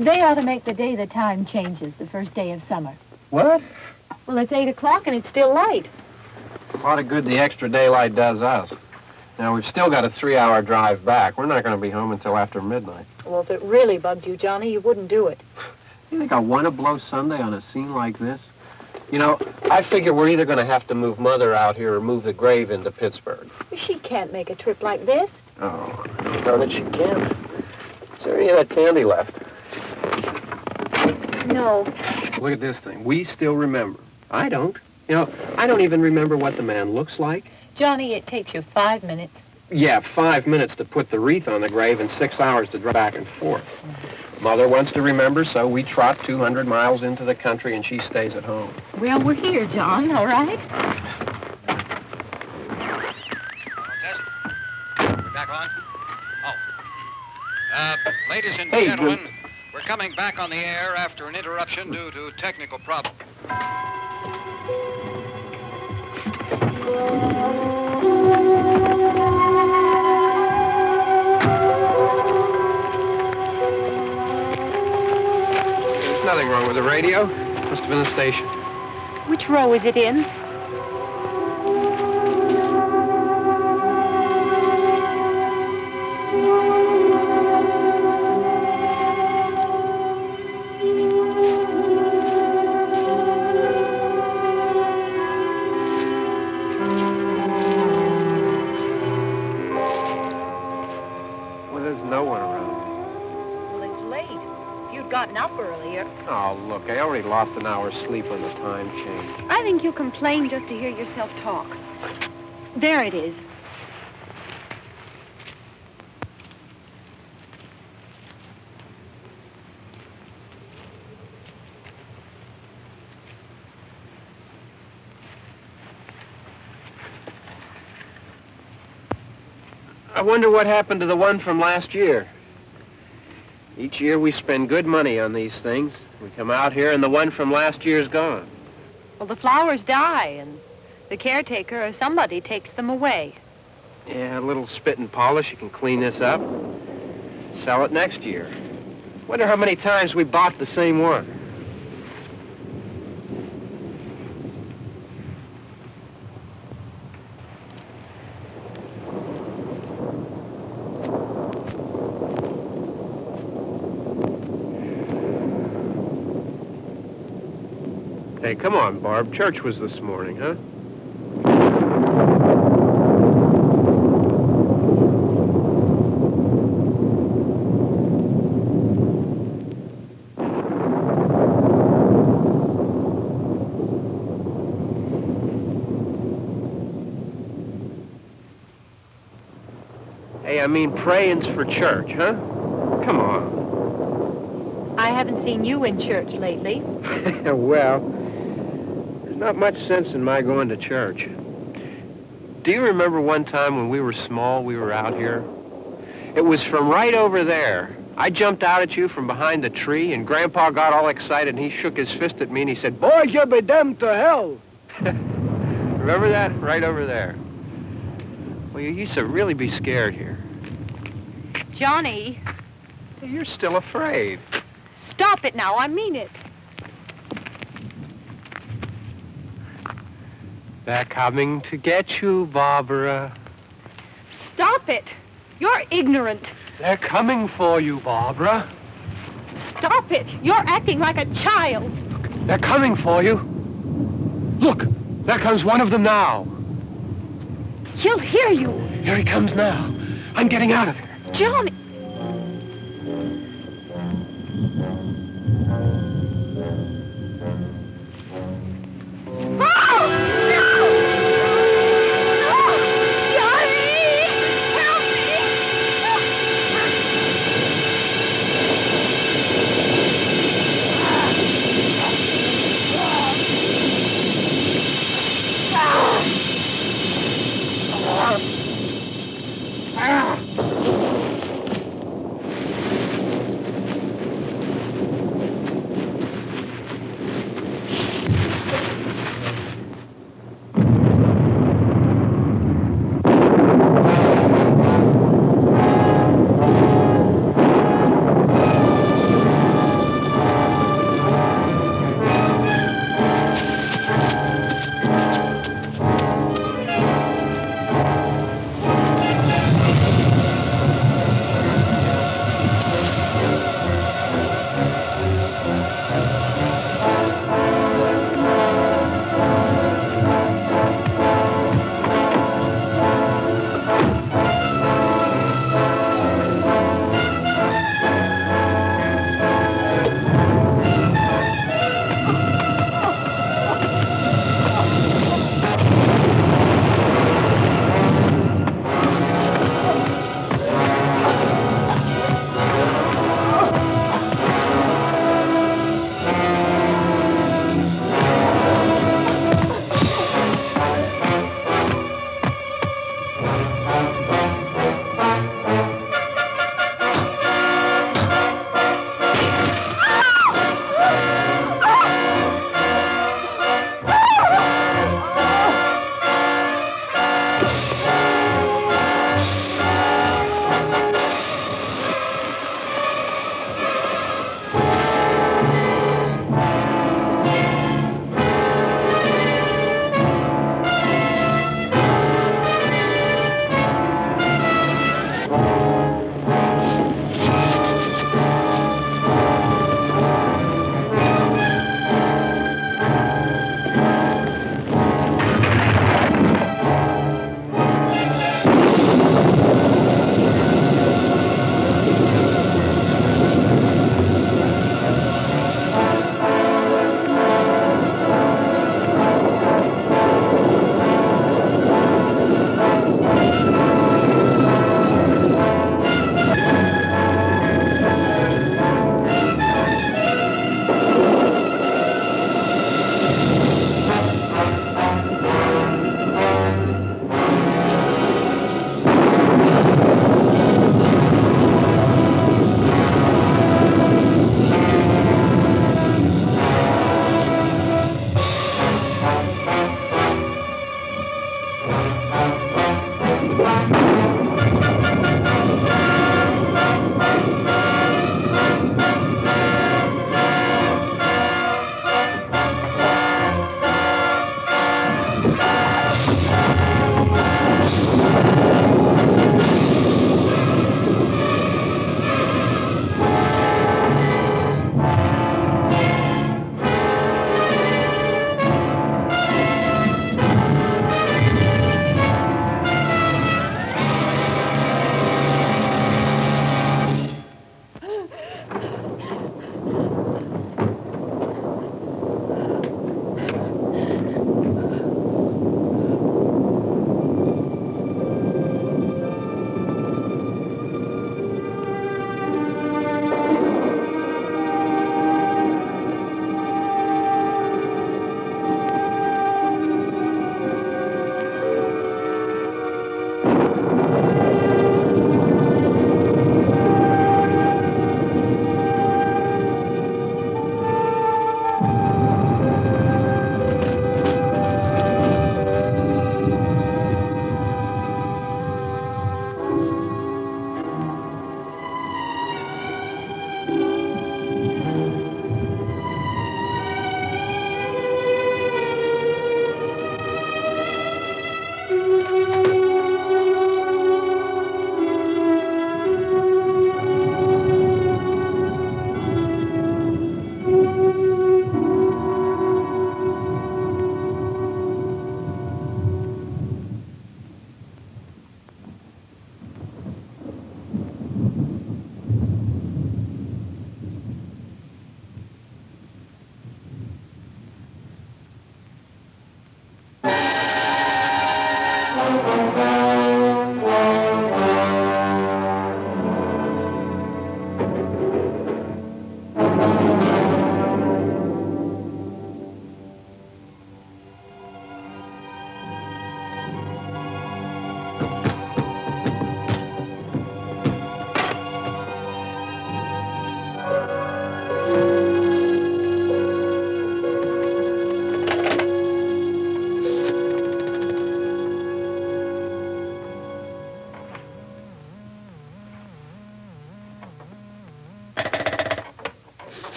They ought to make the day the time changes, the first day of summer. What? Well, it's 8 o'clock and it's still light. A lot of good the extra daylight does us. Now, we've still got a 3-hour drive back. We're not going to be home until after midnight. Well, if it really bugged you, Johnny, you wouldn't do it. You think I want to blow Sunday on a scene like this? You know, I figure we're either going to have to move Mother out here or move the grave into Pittsburgh. She can't make a trip like this. Oh, I don't know that she can't. Is there any of that candy left? No. Look at this thing. We still remember. I don't. You know, I don't even remember what the man looks like. Johnny, it takes you 5 minutes. Yeah, 5 minutes to put the wreath on the grave and 6 hours to drive back and forth. Mother wants to remember, so we trot 200 miles into the country and she stays at home. Well, we're here, John, all right? Test. We're back on? Oh. Ladies and Hey, gentlemen, we're coming back on the air after an interruption due to technical problem. There's nothing wrong with the radio. Must have been the station. Which row is it in? Up earlier. Oh, look, I already lost an hour's sleep on the time change. I think you complain just to hear yourself talk. There it is. I wonder what happened to the one from last year. Each year we spend good money on these things. We come out here and the one from last year's gone. Well, the flowers die and the caretaker or somebody takes them away. Yeah, a little spit and polish. You can clean this up. Sell it next year. Wonder how many times we bought the same one. Hey, come on, Barb. Church was this morning, huh? Hey, I mean, praying's for church, huh? Come on. I haven't seen you in church lately. Well, not much sense in my going to church. Do you remember one time when we were small, we were out here? It was from right over there. I jumped out at you from behind the tree, and Grandpa got all excited, and he shook his fist at me, and he said, "Boys, you'll be damned to hell." Remember that? Right over there. Well, you used to really be scared here. Johnny. You're still afraid. Stop it now. I mean it. They're coming to get you, Barbara. Stop it. You're ignorant. They're coming for you, Barbara. Stop it. You're acting like a child. They're coming for you. Look, there comes one of them now. He'll hear you. Here he comes now. I'm getting out of here. Johnny.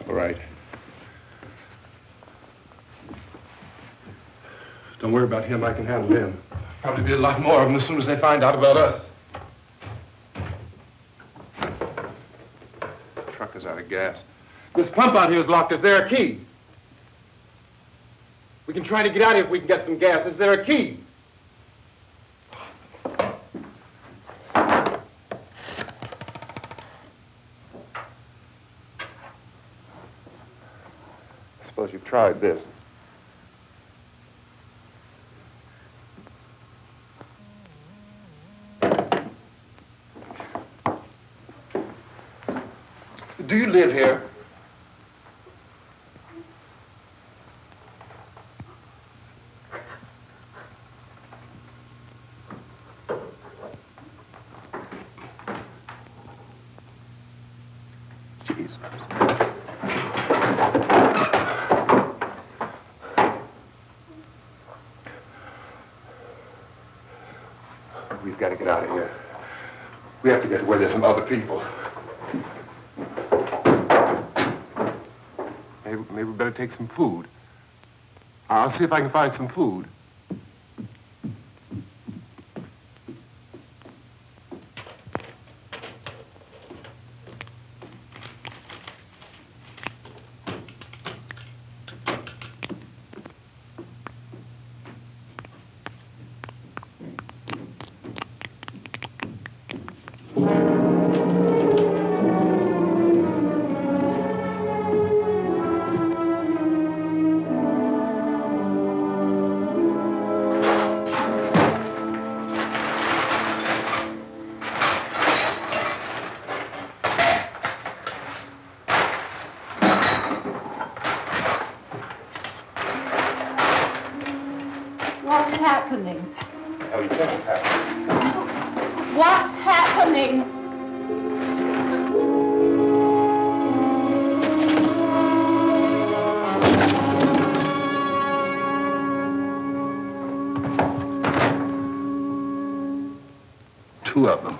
All right. Don't worry about him. I can handle him. Probably be a lot more of them as soon as they find out about us. The truck is out of gas. This pump out here is locked. Is there a key? We can try to get out of here if we can get some gas. Is there a key? I suppose you've tried this. Do you live here? Jesus. We've got to get out of here. We have to get to where there's some other people. Maybe we better take some food. I'll see if I can find some food. What's happening? How do you think it's happening? What's happening? Two of them.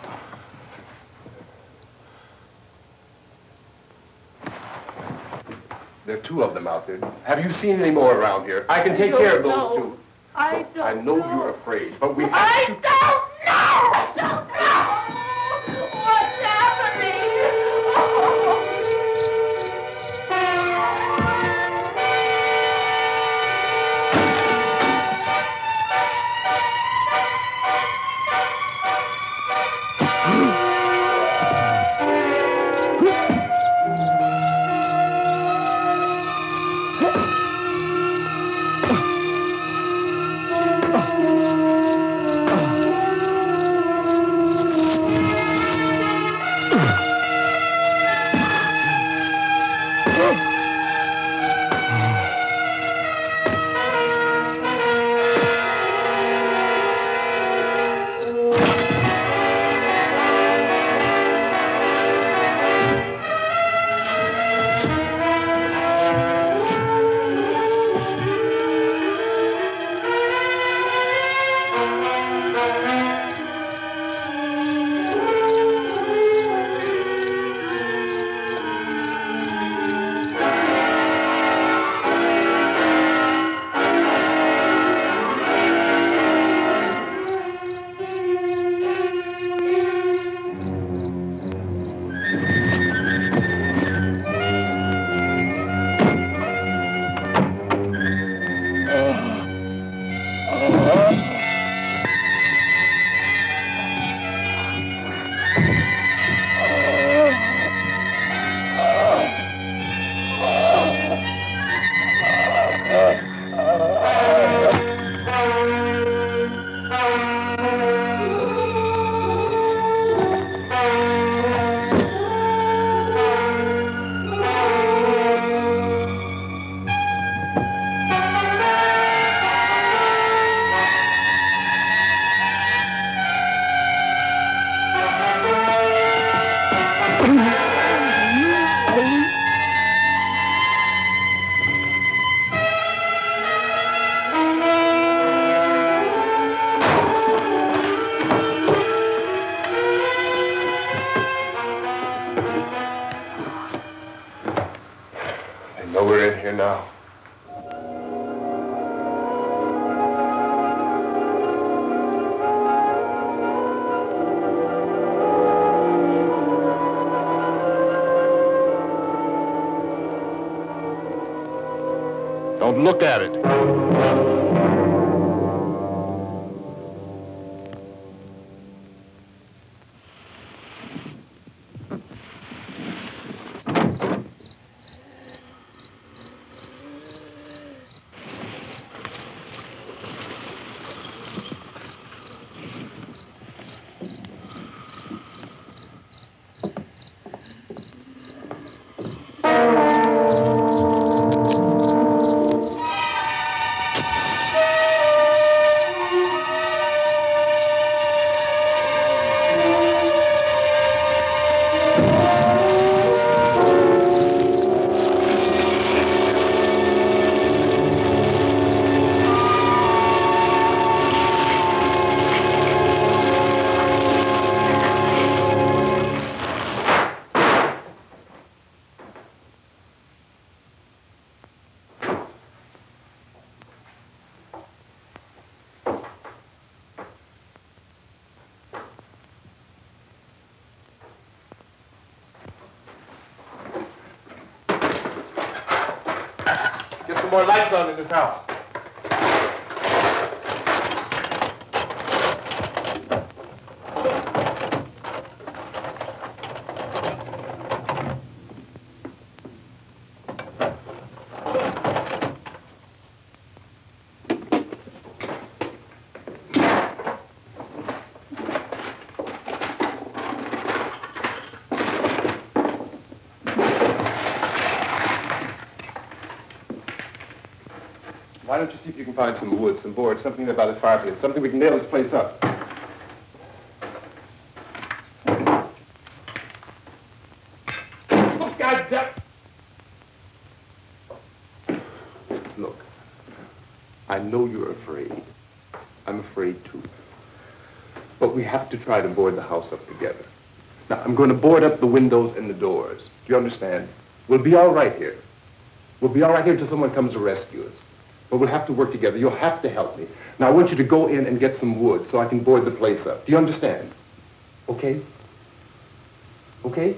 There are two of them out there. Have you seen any more around here? I can take care of those two. I don't I know you're afraid, but we have I to... don't know! I don't know! What's happening? know we're in here now. Don't look at it. Get some more lights on in this house. Why don't you see if you can find some wood, some board, something about the fireplace, something we can nail this place up. Oh, God damn! Look, I know you're afraid. I'm afraid too. But we have to try to board the house up together. Now, I'm going to board up the windows and the doors. Do you understand? We'll be all right here. We'll be all right here until someone comes to rescue us. But we'll have to work together. You'll have to help me. Now, I want you to go in and get some wood so I can board the place up. Do you understand? Okay? Okay?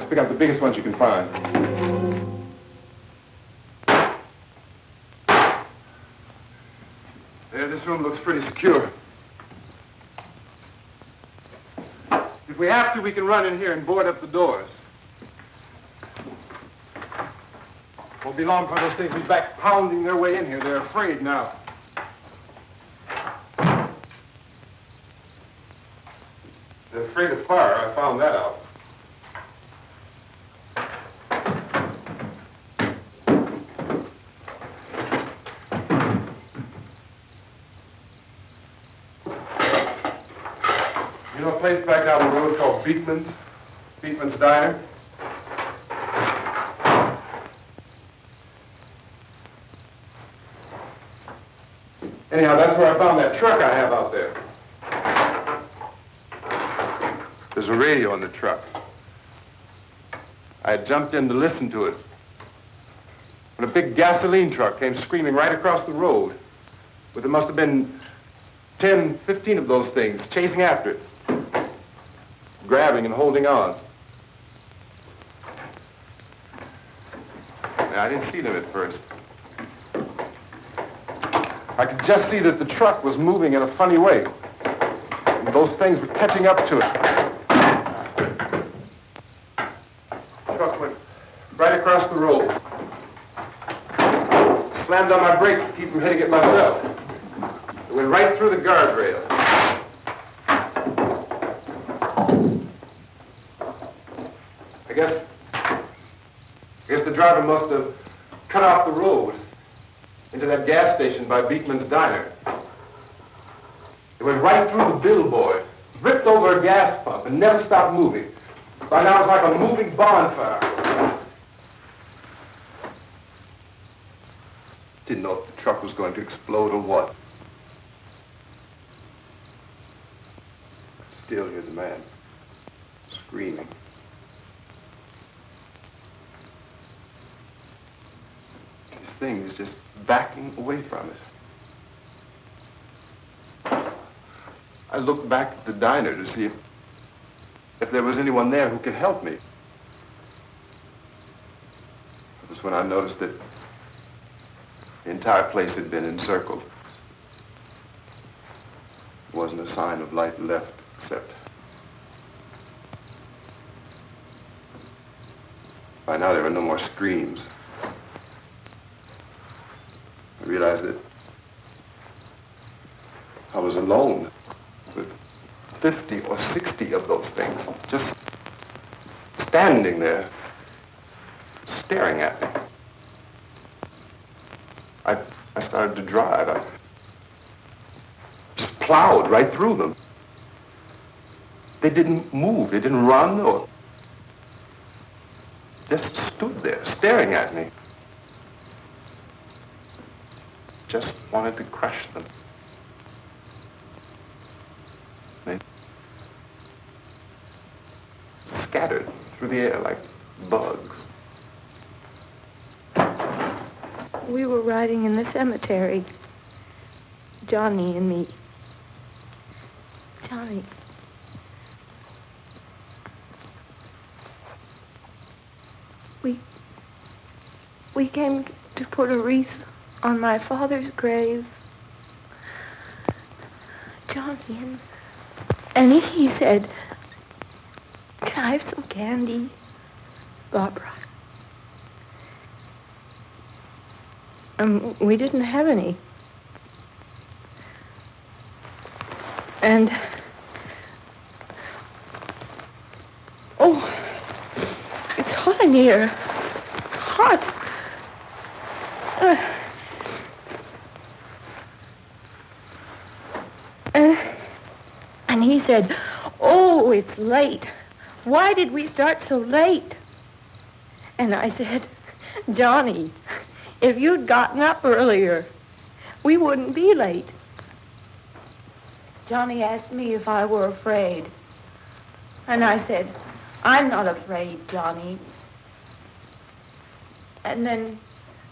Just pick up the biggest ones you can find. There, this room looks pretty secure. If we have to, we can run in here and board up the doors. Won't be long for those things to be back pounding their way in here. They're afraid now. They're afraid of fire. I found that out. You know a place back down the road called Beekman's? Beekman's Diner? Anyhow, that's where I found that truck I have out there. There's a radio on the truck. I had jumped in to listen to it when a big gasoline truck came screaming right across the road. But there must have been 10, 15 of those things chasing after it, grabbing and holding on. Now, I didn't see them at first. I could just see that the truck was moving in a funny way. And those things were catching up to it. The truck went right across the road. Slammed on my brakes to keep from hitting it myself. It went right through the guardrail. I guess the driver must have cut off the road into that gas station by Beekman's Diner. It went right through the billboard, ripped over a gas pump, and never stopped moving. By now, it's like a moving bonfire. Didn't know if the truck was going to explode or what. Still, here's the man, screaming. This thing is just backing away from it. I looked back at the diner to see if there was anyone there who could help me. It was when I noticed that the entire place had been encircled. There wasn't a sign of life left except by now there were no more screams. I realized that I was alone with 50 or 60 of those things, just standing there, staring at me. I started to drive. I just plowed right through them. They didn't move. They didn't run or just stood there, staring at me. Just wanted to crush them. They scattered through the air like bugs. We were riding in the cemetery, Johnny and me. Johnny. We came to put a wreath on my father's grave. Johnny, and he said, "Can I have some candy, Barbara?" We didn't have any. And, oh, it's hot in here. Hot. And he said, "Oh, it's late. Why did we start so late?" And I said, "Johnny, if you'd gotten up earlier, we wouldn't be late." Johnny asked me if I were afraid. And I said, "I'm not afraid, Johnny." And then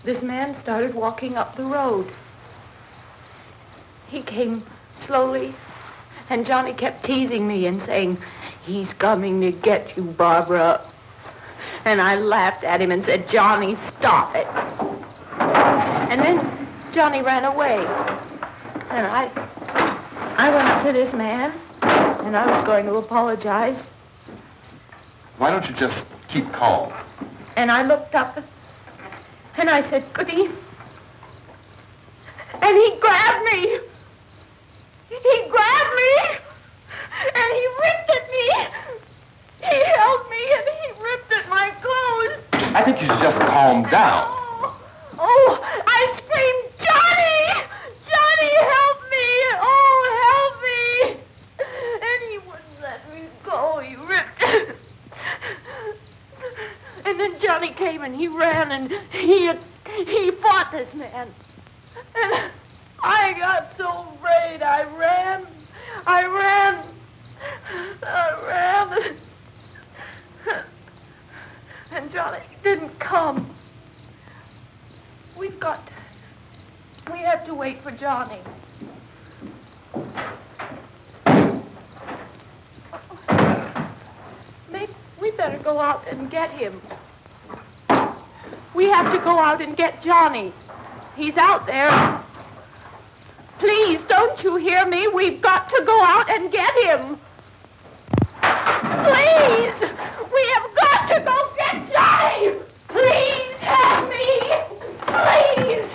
this man started walking up the road. He came slowly, and Johnny kept teasing me and saying, "He's coming to get you, Barbara." And I laughed at him and said, Johnny, stop it. And then Johnny ran away. And I went up to this man, and I was going to apologize. Why don't you just keep calm? And I looked up, and I said, Goody. And he grabbed me. He grabbed me, and he ripped at me. He held me, and he ripped at my clothes. I think you should just calm down. Oh, I screamed, Johnny! Johnny, help me! Oh, help me! And he wouldn't let me go. He ripped. And then Johnny came and he ran and he fought this man. And I got so afraid. I ran. And Johnny didn't come. We have to wait for Johnny. We better go out and get him. We have to go out and get Johnny. He's out there. Please, don't you hear me? We've got to go out and get him. Please! We have got to go get Johnny! Please help me! Please!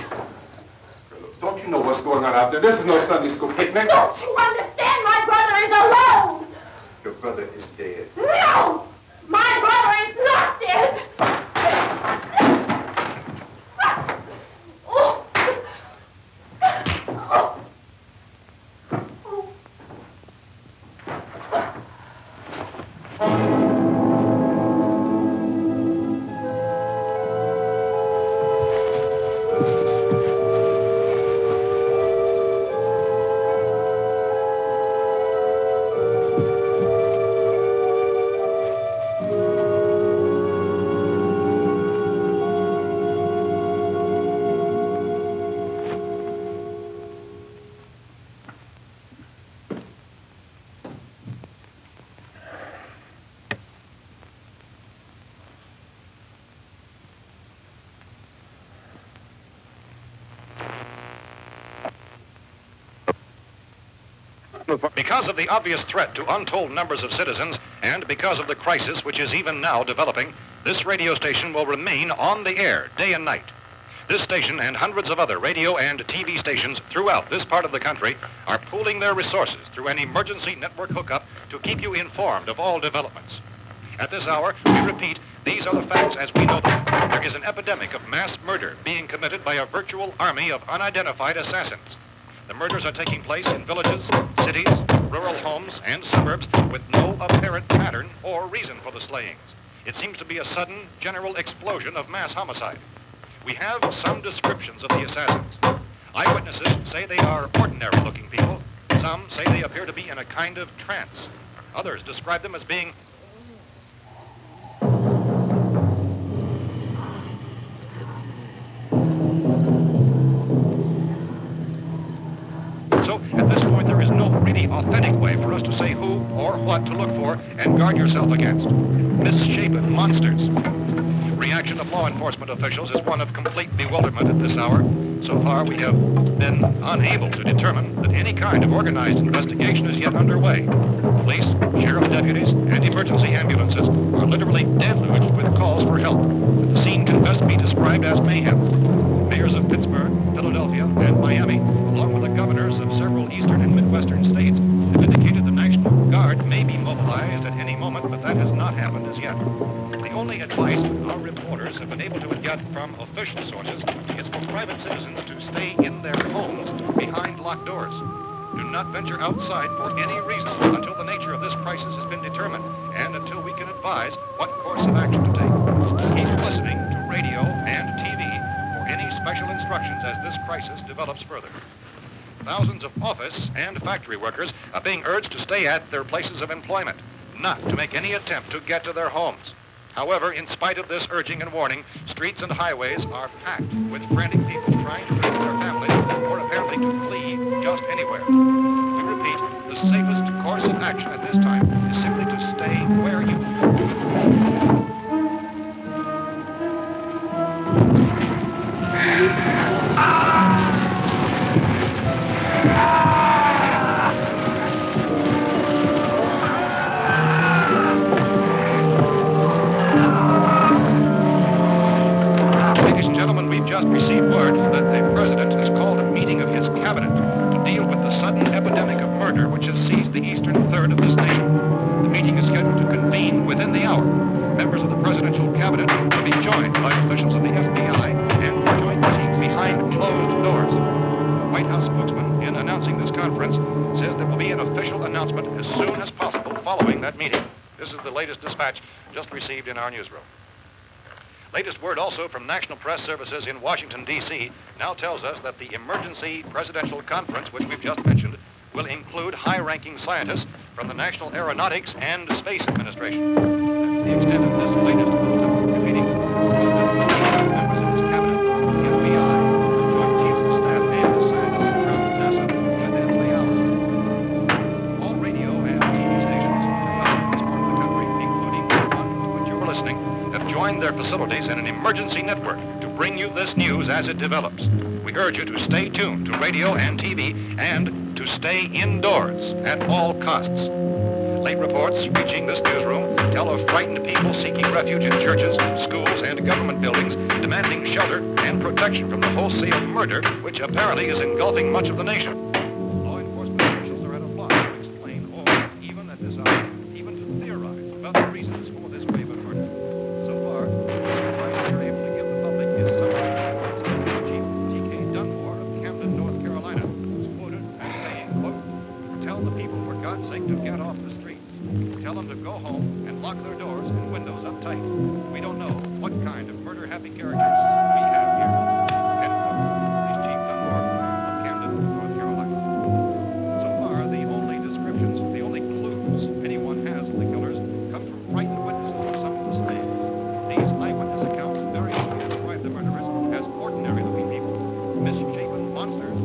Don't you know what's going on out there? This is no Sunday school picnic. Don't you understand? My brother is alone! Your brother is dead. No! My brother is not dead! Oh. Oh. Because of the obvious threat to untold numbers of citizens, and because of the crisis which is even now developing, this radio station will remain on the air day and night. This station and hundreds of other radio and TV stations throughout this part of the country are pooling their resources through an emergency network hookup to keep you informed of all developments. At this hour, we repeat, these are the facts as we know them. There is an epidemic of mass murder being committed by a virtual army of unidentified assassins. The murders are taking place in villages, cities, rural homes, and suburbs with no apparent pattern or reason for the slayings. It seems to be a sudden, general explosion of mass homicide. We have some descriptions of the assassins. Eyewitnesses say they are ordinary-looking people. Some say they appear to be in a kind of trance. Others describe them as being So, at this point, there is no really authentic way for us to say who or what to look for and guard yourself against. Misshapen monsters. Reaction of law enforcement officials is one of complete bewilderment at this hour. So far, we have been unable to determine that any kind of organized investigation is yet underway. Police, sheriff's deputies, and emergency ambulances are literally deluged with calls for help. The scene can best be described as mayhem. Mayors of Pittsburgh, Philadelphia, and Miami, along with the governors of several eastern and midwestern states, have indicated the National Guard may be mobilized at any moment, but that has not happened as yet. The only advice our reporters have been able to get from official sources is for private citizens to stay in their homes behind locked doors. Do not venture outside for any reason until the nature of this crisis has been determined and until we can advise what course of action to take. Keep listening to radio and TV for any special instructions as this crisis develops further. Thousands of office and factory workers are being urged to stay at their places of employment, not to make any attempt to get to their homes. However, in spite of this urging and warning, streets and highways are packed with frantic people trying to reach their families or apparently to flee just anywhere. We repeat, the safest course of action at this time is simply to stay where you are. received word that the president has called a meeting of his cabinet to deal with the sudden epidemic of murder which has seized the eastern third of this nation. The meeting is scheduled to convene within the hour. Members of the presidential cabinet will be joined by officials of the FBI and joint teams behind closed doors. The White House spokesman, in announcing this conference, says there will be an official announcement as soon as possible following that meeting. This is the latest dispatch just received in our newsroom. Latest word also from National Press Services in Washington, D.C. now tells us that the emergency presidential conference, which we've just mentioned, will include high-ranking scientists from the National Aeronautics and Space Administration. That's the extent of this latest meeting. Members of his cabinet, the FBI, the Joint Chiefs of Staff, and the scientists from NASA within the hour. All radio and TV stations throughout this part of the country, including the one to which you're listening, have joined their facilities in an emergency network to bring you this news as it develops. We urge you to stay tuned to radio and TV and to stay indoors at all costs. Late reports reaching this newsroom tell of frightened people seeking refuge in churches, schools, and government buildings, demanding shelter and protection from the wholesale murder which apparently is engulfing much of the nation. Law enforcement officials are at a loss to explain or even at this hour, even to theorize about the reasons for this wave of murder. So far, the advice they're able to give the public is something Chief T.K. Dunmore of Camden, North Carolina, was quoted as saying, quote, "Tell the people, for God's sake, to get off the streets. Tell them to go home and lock their doors and windows up tight. We don't know what kind of murder-happy characters we have here." End quote. He's Chief Dunmore of Camden, North Carolina. So far, the only descriptions, the only clues anyone has of the killers come from frightened witnesses of some of the slaves. These eyewitness accounts variously describe the murderers as ordinary-looking people, misshapen monsters,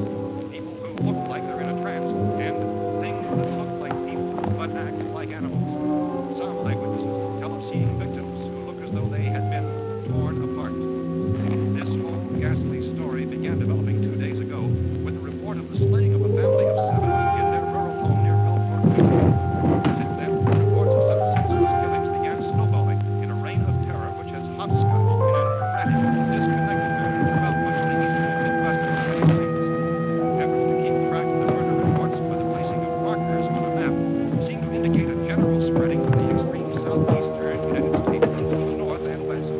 people who look like they're in a trance, and things that look like people but act like animals. Some eyewitnesses tell of seeing victims who look as though they had been torn apart. This whole ghastly story began developing 2 days ago with the report of the slaying of a family of 7 in their rural home near Gulfport, Mexico. Since then, reports of such senseless killings began snowballing in a reign of terror which has hopscotched in an erratic, disconnected manner throughout much of the eastern and midwestern United States. Efforts to keep track of the murder reports by the placing of markers on a map seem to indicate a general spreading of the extreme southeastern United States to the north and west.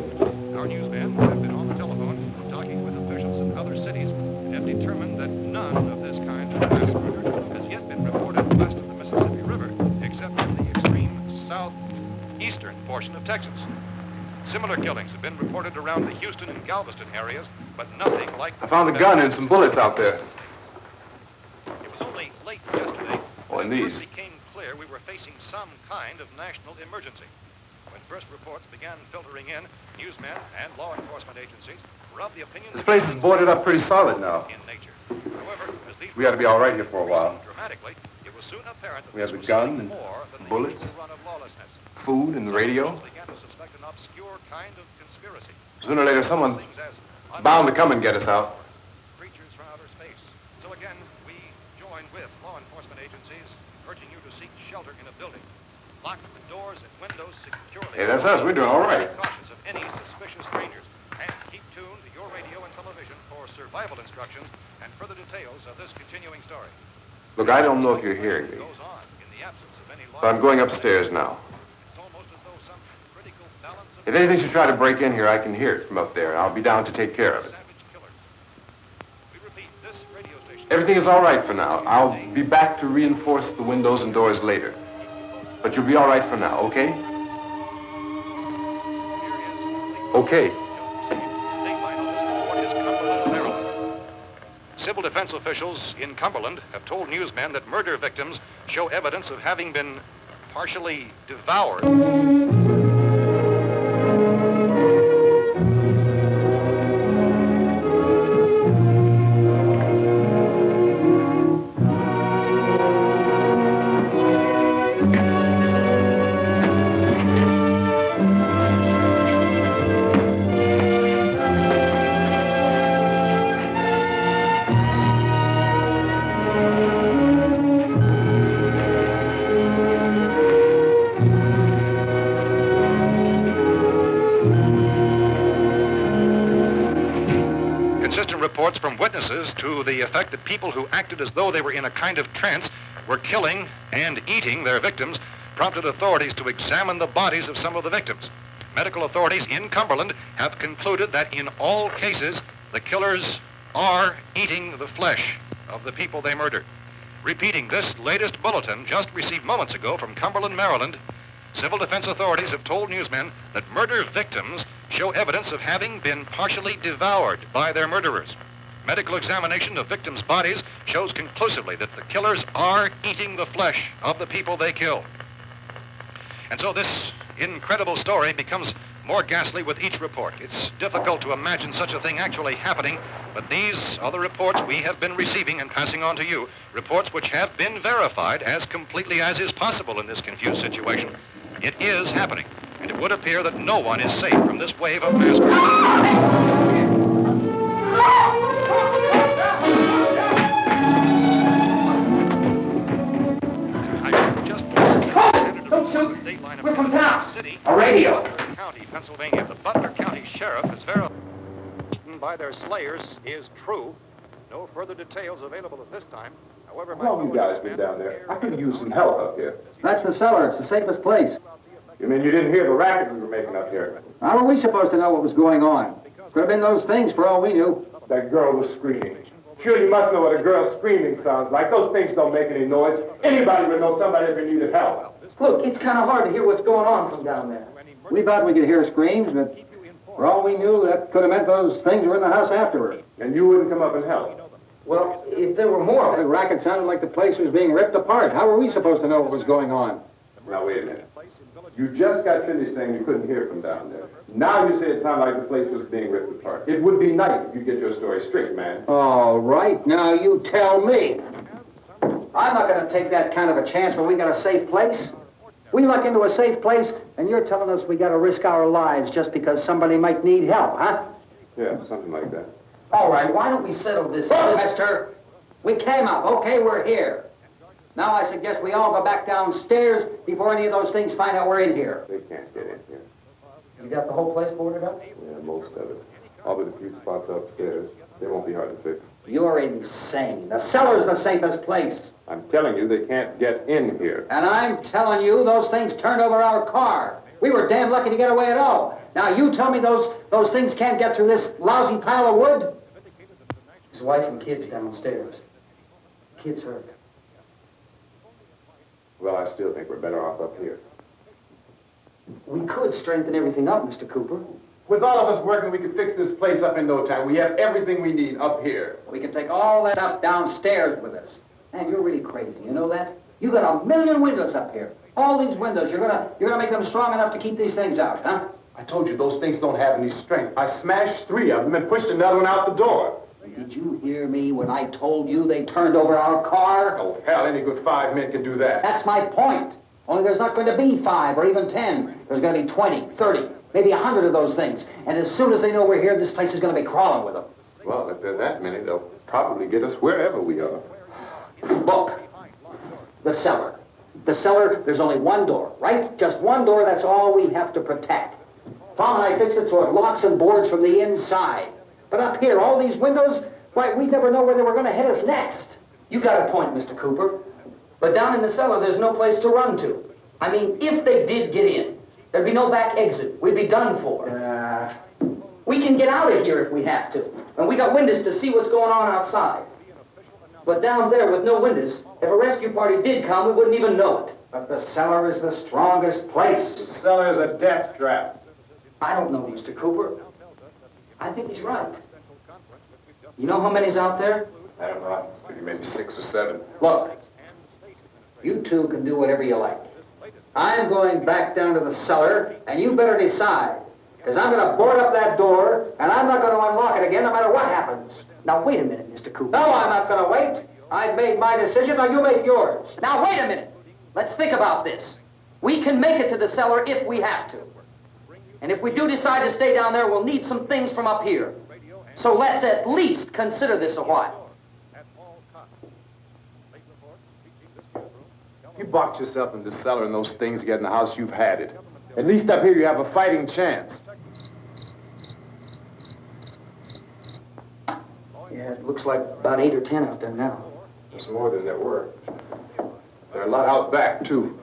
Our newsmen have been on the telephone talking with officials in other cities and have determined that none of this kind of mass murder has yet been reported west of the Mississippi River, except in the extreme southeastern portion of Texas. Similar killings have been reported around the Houston and Galveston areas, but nothing like the... I found a gun and some bullets out there. It was only late yesterday Oh, and when it these. first became clear we were facing some kind of national emergency. When first reports began filtering in, newsmen and law enforcement agencies were of the opinion... This place is boarded up pretty solid now. ...in nature. However, as these We ought to be all right here for a while. dramatically, it was soon apparent that We have this the was gun something and more than bullets. the usual run of lawlessness. Food and the radio. Some began to suspect an obscure kind of conspiracy. Sooner or later, someone Things as bound to come and get us out. creatures from outer space. So again, we join with law enforcement agencies, urging you to seek shelter in a building. Lock the doors and windows securely. Hey, that's us. We're doing all right. Be cautious of any suspicious strangers. And keep tuned to your radio and television for survival instructions and further details of this continuing story. Look, I don't know if you're hearing me, Goes on in the absence of any law. but I'm going upstairs now. It's almost as though some critical balance of If anything should try to break in here, I can hear it from up there. I'll be down to take care of it. savage killers. We repeat, this radio station... Everything is all right for now. I'll be back to reinforce the windows and doors later. But you'll be all right for now, okay? Okay. Civil defense officials in Cumberland have told newsmen that murder victims show evidence of having been partially devoured. inconsistent reports from witnesses to the effect that people who acted as though they were in a kind of trance were killing and eating their victims prompted authorities to examine the bodies of some of the victims. Medical authorities in Cumberland have concluded that in all cases, the killers are eating the flesh of the people they murdered. Repeating this latest bulletin just received moments ago from Cumberland, Maryland, civil defense authorities have told newsmen that murder victims show evidence of having been partially devoured by their murderers. Medical examination of victims' bodies shows conclusively that the killers are eating the flesh of the people they killed. And so this incredible story becomes more ghastly with each report. It's difficult to imagine such a thing actually happening, but these are the reports we have been receiving and passing on to you, reports which have been verified as completely as is possible in this confused situation. It is happening, and it would appear that no one is safe from this wave of mass murder. Don't shoot! We're from town. A radio. County, Pennsylvania. The Butler County Sheriff has verified by their slayers is true. No further details available at this time. However, How long you guys been down there? I could use some help up here. That's the cellar. It's the safest place. You mean you didn't hear the racket we were making up here? How were we supposed to know what was going on? Could have been those things for all we knew. That girl was screaming. Sure, you must know what a girl screaming sounds like. Those things don't make any noise. Anybody would know somebody ever needed help. Look, it's kind of hard to hear what's going on from down there. We thought we could hear screams, but for all we knew, that could have meant those things were in the house afterward. And you wouldn't come up and help? Well, if there were more... The racket sounded like the place was being ripped apart. How were we supposed to know what was going on? Now, wait a minute. You just got finished saying you couldn't hear from down there. Now you say it sounded like the place was being ripped apart. It would be nice if you get your story straight, man. All right, now you tell me. I'm not going to take that kind of a chance when we got a safe place. We luck into a safe place, and you're telling us we got to risk our lives just because somebody might need help, huh? Yeah, something like that. All right, why don't we settle this... Look, mister, we came up. Okay, we're here. Now I suggest we all go back downstairs before any of those things find out we're in here. They can't get in here. You got the whole place boarded up? Yeah, most of it. All but a few spots upstairs. They won't be hard to fix. You're insane. The cellar's the safest place. I'm telling you, they can't get in here. And I'm telling you, those things turned over our car. We were damn lucky to get away at all. Now you tell me those things can't get through this lousy pile of wood? His wife and kids downstairs. Kids hurt. Well, I still think we're better off up here. We could strengthen everything up, Mr. Cooper. With all of us working, we could fix this place up in no time. We have everything we need up here. We can take all that stuff downstairs with us. Man, you're really crazy, you know that? You got 1 million windows up here. All these windows, you're gonna make them strong enough to keep these things out, huh? I told you those things don't have any strength. I smashed 3 of them and pushed another one out the door. Did you hear me when I told you they turned over our car? Oh, hell, any good 5 men can do that. That's my point. Only there's not going to be 5 or even 10. There's going to be 20, 30, maybe 100 of those things. And as soon as they know we're here, this place is going to be crawling with them. Well, if there are that many, they'll probably get us wherever we are. Look, the cellar. The cellar, there's only one door, right? Just one door, that's all we have to protect. Tom and I fixed it so it locks and boards from the inside. But up here, all these windows, why, we'd never know where they were going to hit us next. You got a point, Mr. Cooper. But down in the cellar, there's no place to run to. I mean, if they did get in, there'd be no back exit. We'd be done for. We can get out of here if we have to. And we got windows to see what's going on outside. But down there with no windows, if a rescue party did come, we wouldn't even know it. But the cellar is the strongest place. The cellar is a death trap. I don't know, Mr. Cooper. I think he's right. You know how many's out there? I don't know. Maybe 6 or 7. Look, you two can do whatever you like. I'm going back down to the cellar, and you better decide. Because I'm going to board up that door, and I'm not going to unlock it again no matter what happens. Now, wait a minute, Mr. Cooper. No, I'm not going to wait. I've made my decision, now you make yours. Now, wait a minute. Let's think about this. We can make it to the cellar if we have to. And if we do decide to stay down there, we'll need some things from up here. So let's at least consider this a while. You boxed yourself in the cellar and those things get in the house, you've had it. At least up here you have a fighting chance. Yeah, it looks like about 8 or 10 out there now. There's more than there were. There are a lot out back, too.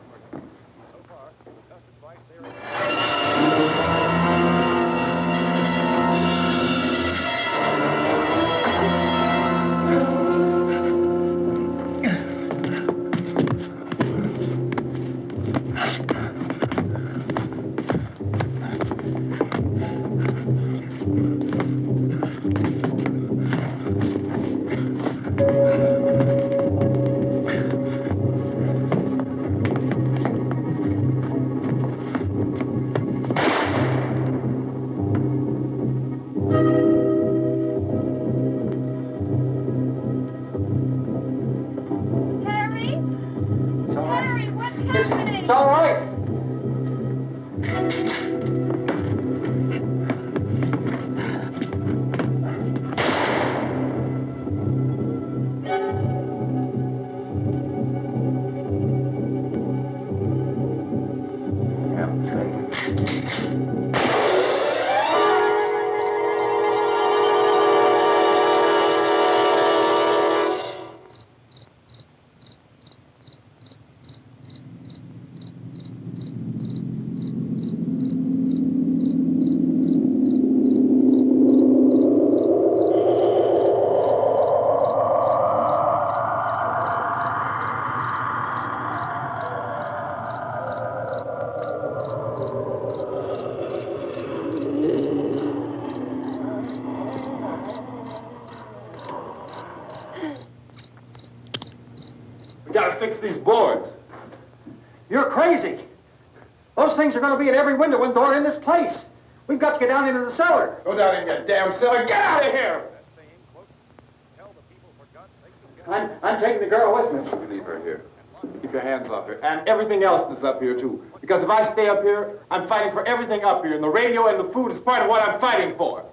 It's all right. We gotta fix these boards. You're crazy. Those things are going to be at every window and door in this place. We've got to get down into the cellar. Go down in your damn cellar. Get out of here! I'm taking the girl with me. You leave her here. Keep your hands off her. And everything else that's up here, too. Because if I stay up here, I'm fighting for everything up here. And the radio and the food is part of what I'm fighting for.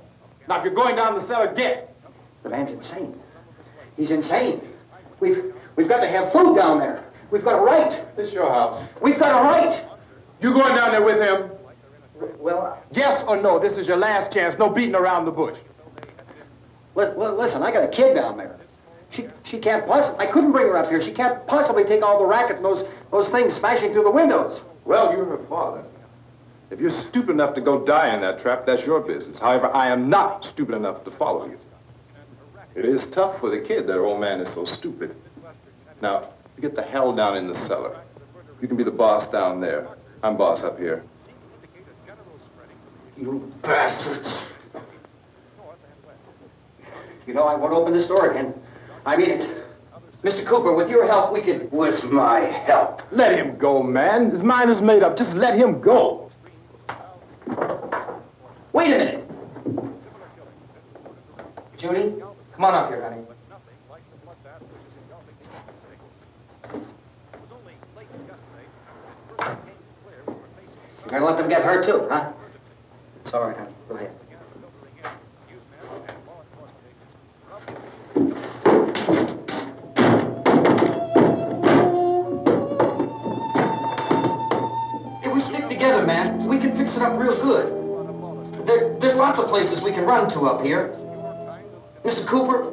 Now, if you're going down the cellar, get. The man's insane. He's insane. We've got to have food down there. We've got a right. This is your house. We've got a right. You going down there with him? Well, Yes or no? This is your last chance. No beating around the bush. Listen, I got a kid down there. She can't possibly. I couldn't bring her up here. She can't possibly take all the racket and those things smashing through the windows. Well, you're her father. If you're stupid enough to go die in that trap, that's your business. However, I am not stupid enough to follow you. It is tough for the kid that her old man is so stupid. Now, you get the hell down in the cellar. You can be the boss down there. I'm boss up here. You bastards. You know, I won't open this door again. I mean it. Mr. Cooper, with your help, we could... With my help. Let him go, man. His mind is made up. Just let him go. Wait a minute. Judy, come on up here, honey. You're gonna let them get hurt too, huh? It's all right, honey. Go ahead. If we stick together, man, we can fix it up real good. There's lots of places we can run to up here. Mr. Cooper,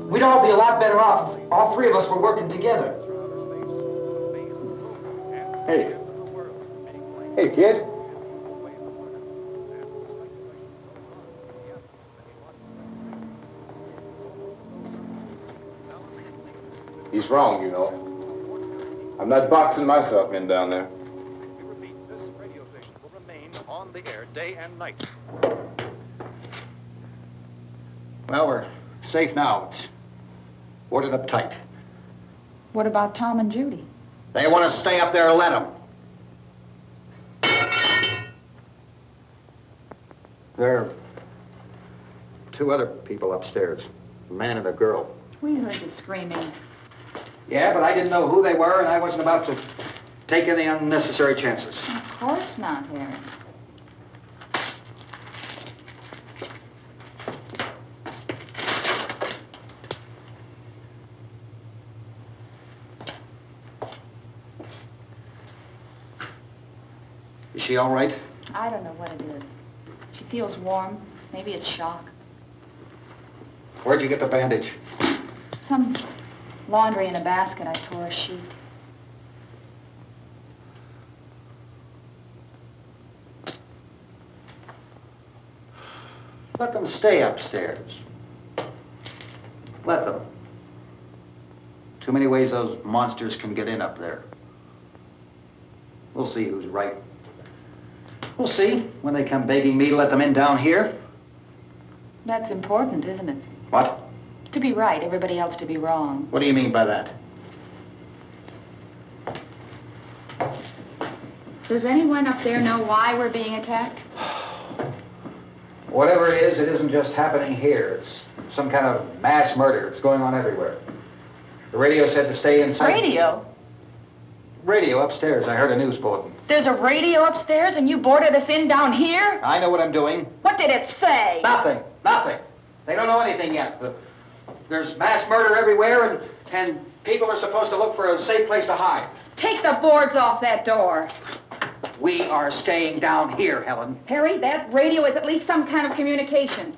we'd all be a lot better off if all three of us were working together. Hey. Hey, kid. He's wrong, you know. I'm not boxing myself in down there. We repeat, this radio station will remain on the air day and night. Well, we're safe now. It's boarded up tight. What about Tom and Judy? They want to stay up there, let them. There are two other people upstairs, a man and a girl. We heard the screaming. Yeah, but I didn't know who they were, and I wasn't about to take any unnecessary chances. Of course not, Harry. Is she all right? I don't know what it is. She feels warm. Maybe it's shock. Where'd you get the bandage? Some laundry in a basket. I tore a sheet. Let them stay upstairs. Let them. Too many ways those monsters can get in up there. We'll see who's right. We'll see when they come begging me to let them in down here. That's important, isn't it? What? To be right, everybody else to be wrong. What do you mean by that? Does anyone up there know why we're being attacked? Whatever it is, it isn't just happening here. It's some kind of mass murder. It's going on everywhere. The radio said to stay inside. Radio? Radio upstairs. I heard a news bulletin. There's a radio upstairs and you boarded us in down here? I know what I'm doing. What did it say? Nothing. Nothing. They don't know anything yet. There's mass murder everywhere, and people are supposed to look for a safe place to hide. Take the boards off that door. We are staying down here, Helen. Harry, that radio is at least some kind of communication.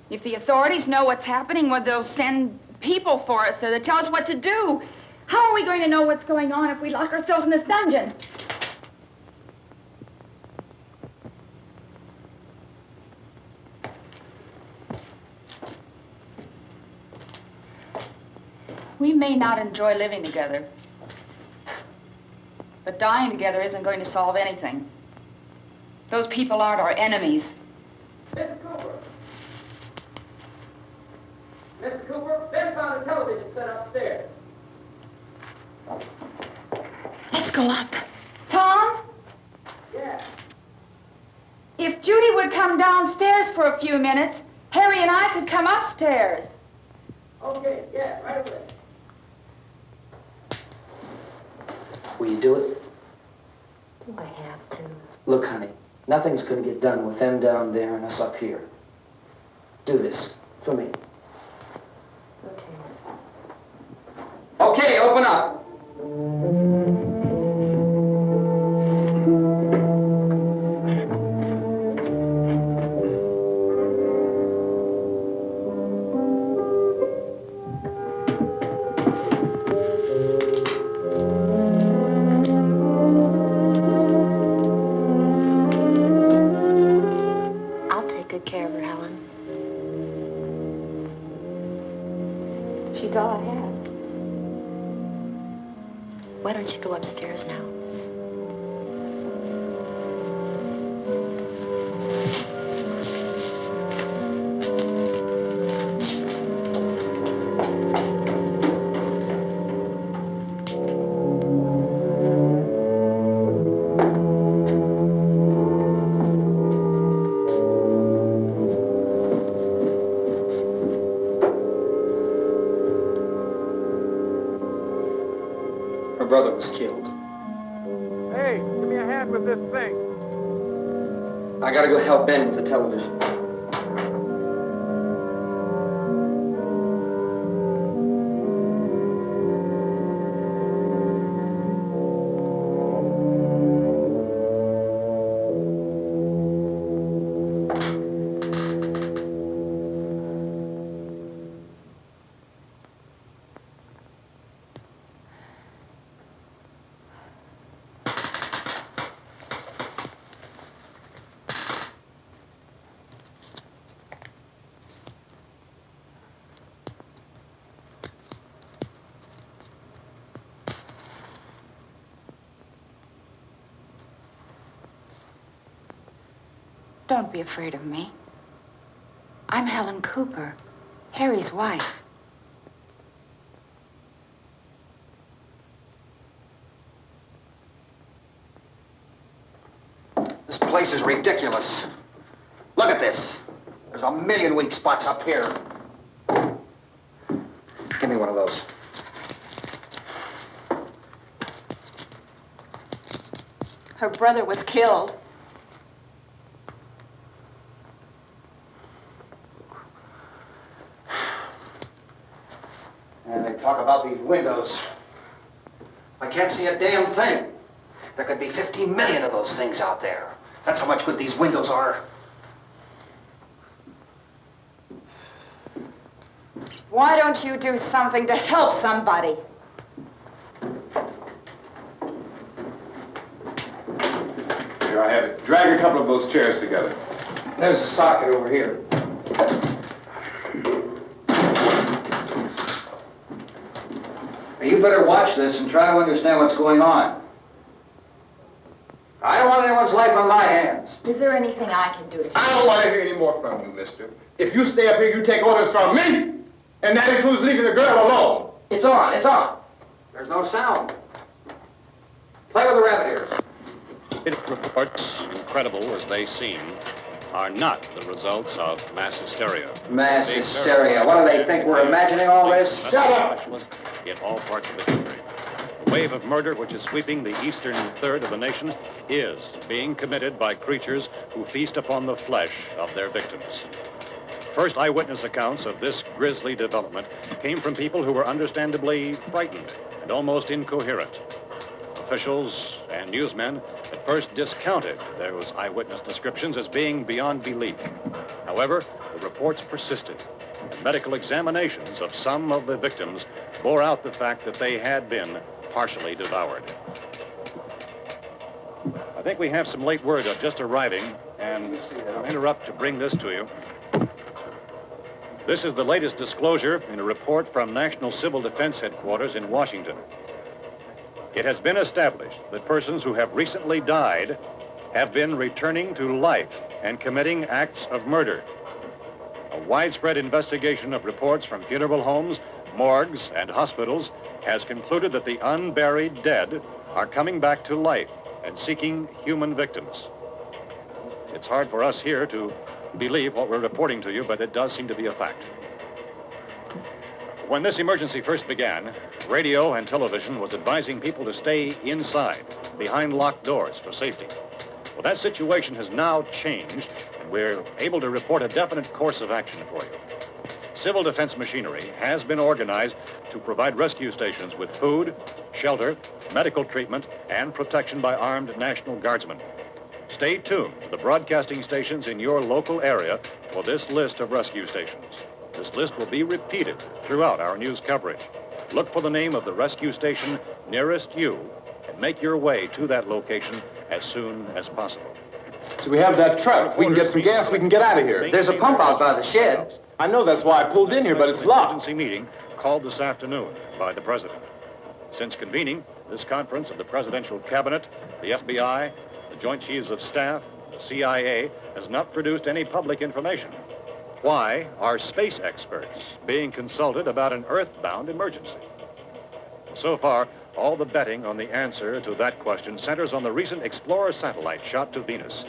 If the authorities know what's happening, well, they'll send people for us so they tell us what to do. How are we going to know what's going on if we lock ourselves in this dungeon? We may not enjoy living together, but dying together isn't going to solve anything. Those people aren't our enemies. Mr. Cooper! Mr. Cooper, Ben found a television set upstairs. Let's go up. Tom? Yeah. If Judy would come downstairs for a few minutes, Harry and I could come upstairs. Okay, yeah, right away. Will you do it? Do I have to? Look, honey, nothing's going to get done with them down there and us up here. Do this for me. Okay. Okay, open up. I'll take good care of her, Helen. She's all I have. Why don't you go upstairs now? Her brother was killed. Hey, give me a hand with this thing. I gotta go help Ben with the television. Don't be afraid of me. I'm Helen Cooper, Harry's wife. This place is ridiculous. Look at this. There's a million weak spots up here. Give me one of those. Her brother was killed. And they talk about these windows. I can't see a damn thing. There could be 15 million of those things out there. That's how much good these windows are. Why don't you do something to help somebody? Here, I have it. Drag a couple of those chairs together. There's a socket over here. You better watch this and try to understand what's going on. I don't want anyone's life on my hands. Is there anything I can do to I don't want to hear any more from you, mister. If you stay up here, you take orders from me. And that includes leaving the girl alone. It's on, it's on. There's no sound. Play with the rabbit ears. Reports, incredible as they seem, are not the results of mass hysteria. Mass hysteria. What do they think? We're imagining all this? Shut up! In all parts of the country. The wave of murder which is sweeping the eastern third of the nation is being committed by creatures who feast upon the flesh of their victims. First eyewitness accounts of this grisly development came from people who were understandably frightened and almost incoherent. Officials and newsmen at first discounted those eyewitness descriptions as being beyond belief. However, the reports persisted. The medical examinations of some of the victims bore out the fact that they had been partially devoured. I think we have some late word just arriving, and I'll interrupt to bring this to you. This is the latest disclosure in a report from National Civil Defense Headquarters in Washington. It has been established that persons who have recently died have been returning to life and committing acts of murder. A widespread investigation of reports from funeral homes, morgues, and hospitals has concluded that the unburied dead are coming back to life and seeking human victims. It's hard for us here to believe what we're reporting to you, but it does seem to be a fact. When this emergency first began, radio and television was advising people to stay inside, behind locked doors for safety. Well, that situation has now changed, and we're able to report a definite course of action for you. Civil defense machinery has been organized to provide rescue stations with food, shelter, medical treatment, and protection by armed National Guardsmen. Stay tuned to the broadcasting stations in your local area for this list of rescue stations. This list will be repeated throughout our news coverage. Look for the name of the rescue station nearest you and make your way to that location as soon as possible. So we have that truck. If we can get some gas, we can get out of here. There's a pump out by the shed. I know, that's why I pulled in here, but it's locked. Emergency meeting called this afternoon by the president. Since convening this conference of the presidential cabinet, the FBI, the Joint Chiefs of Staff, the CIA has not produced any public information. Why are space experts being consulted about an earthbound emergency? So far, all the betting on the answer to that question centers on the recent Explorer satellite shot to Venus.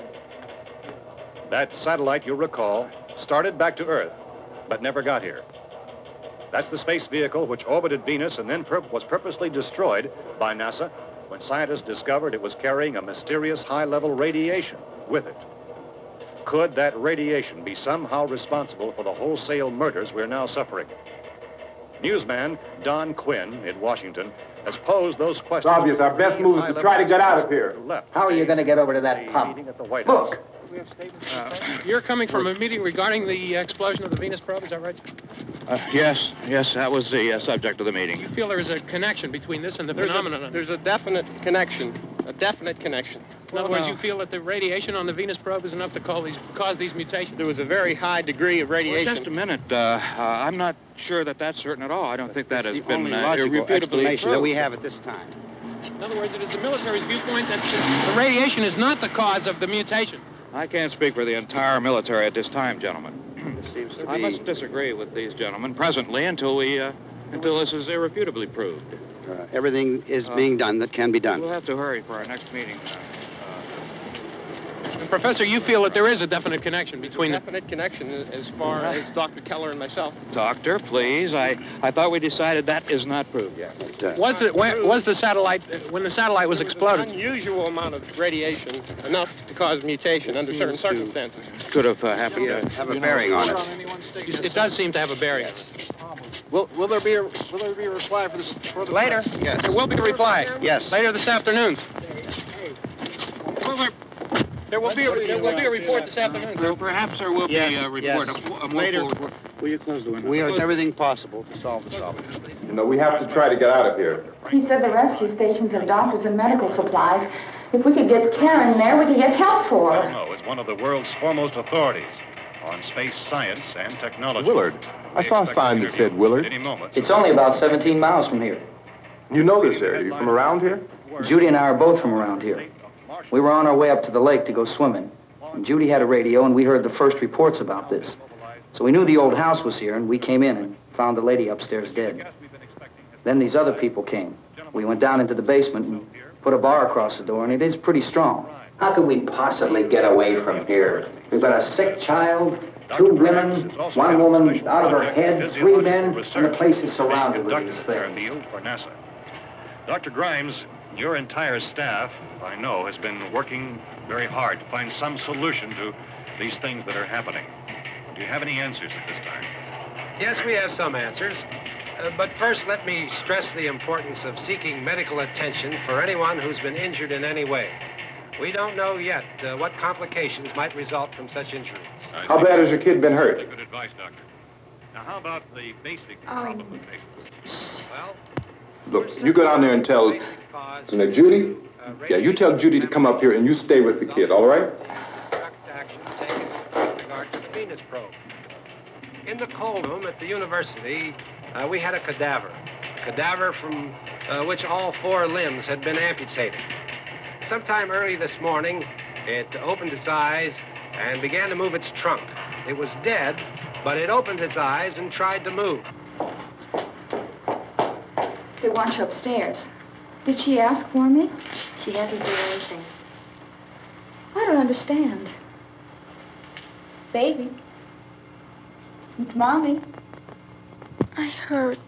That satellite, you'll recall, started back to Earth, but never got here. That's the space vehicle which orbited Venus and then was purposely destroyed by NASA when scientists discovered it was carrying a mysterious high-level radiation with it. Could that radiation be somehow responsible for the wholesale murders we're now suffering? Newsman Don Quinn in Washington has posed those questions. It's obvious our best move is to try to get out of here. How are you going to get over to that pump? Look. You're coming from a meeting regarding the explosion of the Venus probe, is that right? Yes, that was the subject of the meeting. You feel there is a connection between this and the phenomenon? There's a definite connection. In other words, you feel that the radiation on the Venus probe is enough to cause these mutations? There was a very high degree of radiation. Well, just a minute. I'm not sure that that's certain at all. I don't think that has been logical explanation that we have at this time. In other words, it is the military's viewpoint that the radiation is not the cause of the mutation. I can't speak for the entire military at this time, gentlemen. This seems to be... I must disagree with these gentlemen presently until this is irrefutably proved. Everything is being done that can be done. We'll have to hurry for our next meeting. And Professor, you feel that there is a definite connection between Definite connection as far as Dr. Keller and myself. Doctor, please. I thought we decided that is not proved yet. Was the satellite, when the satellite was exploded? An unusual amount of radiation, enough to cause mutation under certain circumstances. Could have happened. Have a bearing on it. It does seem to have a bearing. Will there be a reply for the later? Yes. There will be a reply. Yes. Later this afternoon. There will be a report this afternoon. Perhaps there will be a report. Yes. Later. Will you close the window? We are doing everything possible to solve the problem. You know, we have to try to get out of here. He said the rescue stations have doctors and medical supplies. If we could get care in there, we could get help for her. No, it's one of the world's foremost authorities on space science and technology. Willard. I saw a sign that said Willard. Any moment. It's only about 17 miles from here. You know this area. You from around here? Judy and I are both from around here. We were on our way up to the lake to go swimming. And Judy had a radio, and we heard the first reports about this. So we knew the old house was here, and we came in and found the lady upstairs dead. Then these other people came. We went down into the basement and put a bar across the door, and it is pretty strong. How could we possibly get away from here? We've got a sick child, 2 women, 1 woman out of her head, 3 men, and the place is surrounded with these things. For NASA. Dr. Grimes, your entire staff, I know, has been working very hard to find some solution to these things that are happening. Do you have any answers at this time? Yes, we have some answers. But first, let me stress the importance of seeking medical attention for anyone who's been injured in any way. We don't know yet what complications might result from such injuries. How bad has your kid been hurt? Good advice, Doctor. Now, how about the basic problem of patients? Well, Look, you go down there and tell, Judy? Yeah, you tell Judy to come up here and you stay with the kid, all right? Action taken with regard to the Venus probe. In the cold room at the university, we had a cadaver from which all 4 limbs had been amputated. Sometime early this morning, it opened its eyes and began to move its trunk. It was dead, but it opened its eyes and tried to move. They want you upstairs. Did she ask for me? She hasn't done anything. I don't understand. Baby. It's Mommy. I heard.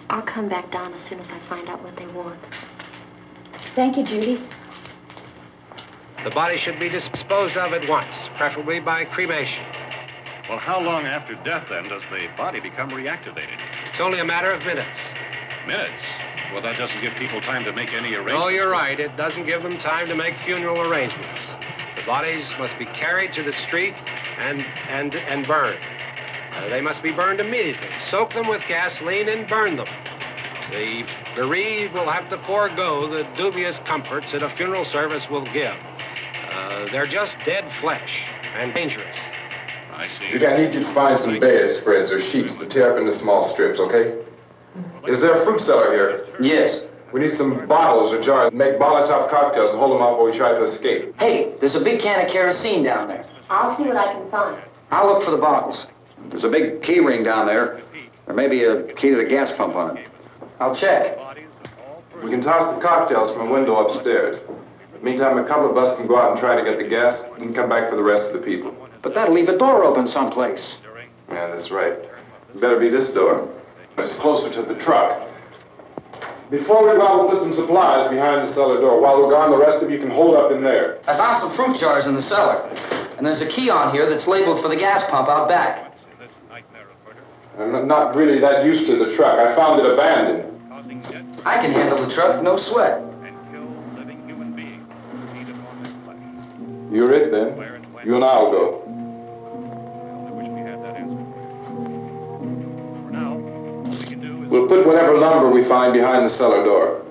I'll come back down as soon as I find out what they want. Thank you, Judy. The body should be disposed of at once, preferably by cremation. well, how long after death, then, does the body become reactivated? It's only a matter of minutes. Minutes? Well, that doesn't give people time to make any arrangements. Oh, you're right. It doesn't give them time to make funeral arrangements. The bodies must be carried to the street and burned. They must be burned immediately. Soak them with gasoline and burn them. The bereaved will have to forego the dubious comforts that a funeral service will give. They're just dead flesh and dangerous. I see. Judy, I need you to find some bedspreads or sheets to tear up into small strips, okay? Is there a fruit cellar here? Yes. We need some bottles or jars to make Molotov cocktails and hold them out while we try to escape. Hey, there's a big can of kerosene down there. I'll see what I can find. I'll look for the bottles. There's a big key ring down there. There may be a key to the gas pump on it. I'll check. We can toss the cocktails from a window upstairs. Meantime, a couple of us can go out and try to get the gas and come back for the rest of the people. But that'll leave a door open someplace. Yeah, that's right. It better be this door. It's closer to the truck. Before we go out, we'll put some supplies behind the cellar door. While we're gone, the rest of you can hold up in there. I found some fruit jars in the cellar. And there's a key on here that's labeled for the gas pump out back. I'm not really that used to the truck. I found it abandoned. I can handle the truck, no sweat. You're it, then. You and I'll go. We'll put whatever lumber we find behind the cellar door.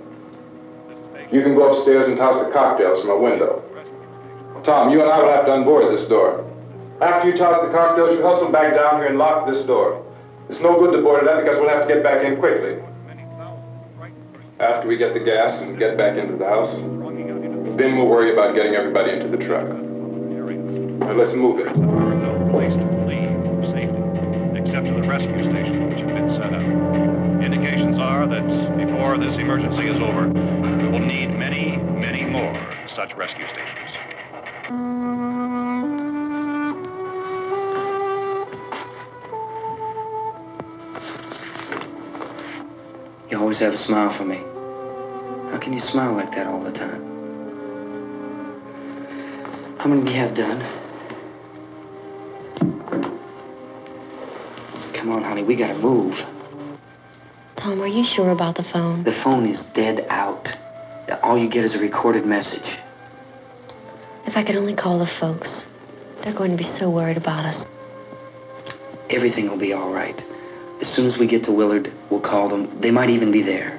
You can go upstairs and toss the cocktails from a window. Tom, you and I will have to unboard this door. After you toss the cocktails, you hustle back down here and lock this door. It's no good to board it up because we'll have to get back in quickly. After we get the gas and get back into the house, then we'll worry about getting everybody into the truck. Now let's move it. There are no place to flee for safety, except to the rescue station, which have been set up. Indications are that before this emergency is over, we will need many, many more such rescue stations. You always have a smile for me. How can you smile like that all the time? How many do you have done? Come on, honey, we gotta move. Tom, are you sure about the phone? The phone is dead out. All you get is a recorded message. If I could only call the folks. They're going to be so worried about us. Everything will be all right. As soon as we get to Willard, we'll call them. They might even be there.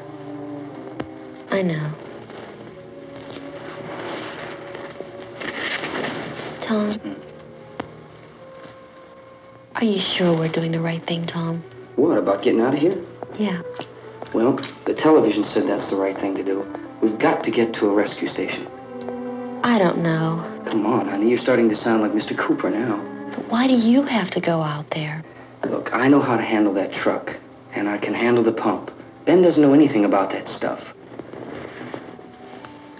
I know. Tom? Are you sure we're doing the right thing, Tom? What, about getting out of here? Yeah. Well, the television said that's the right thing to do. We've got to get to a rescue station. I don't know. Come on, honey. You're starting to sound like Mr. Cooper now. But why do you have to go out there? Look, I know how to handle that truck, and I can handle the pump. Ben doesn't know anything about that stuff.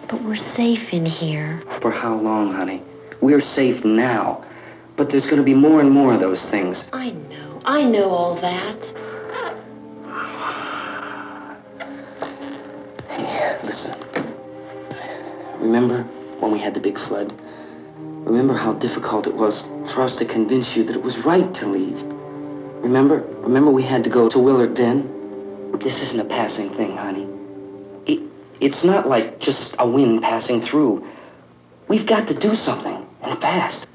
But we're safe in here. For how long, honey? We're safe now. But there's going to be more and more of those things. I know. I know all that. Hey, listen. Remember when we had the big flood? Remember how difficult it was for us to convince you that it was right to leave? Remember we had to go to Willard then? This isn't a passing thing, honey. It's not like just a wind passing through. We've got to do something, and fast.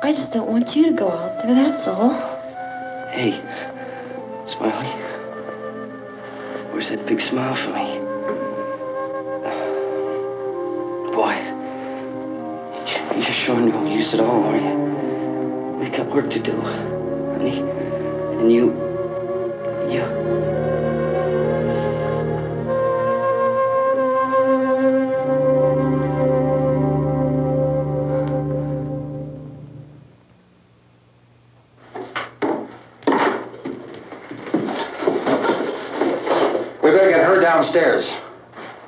I just don't want you to go out there, that's all. Hey, Smiley. Where's that big smile for me? Boy, you're sure no use at all, are you? We've got work to do, honey. And you... We better get her downstairs.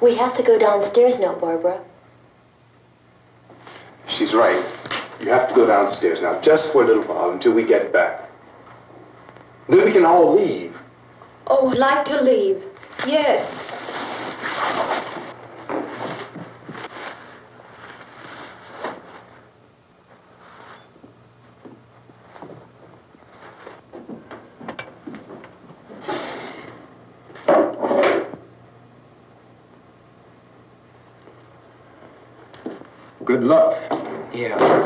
We have to go downstairs now, Barbara. She's right. You have to go downstairs now, just for a little while, until we get back. Then we can all leave. Oh, I'd like to leave. Yes. Good luck. Yeah.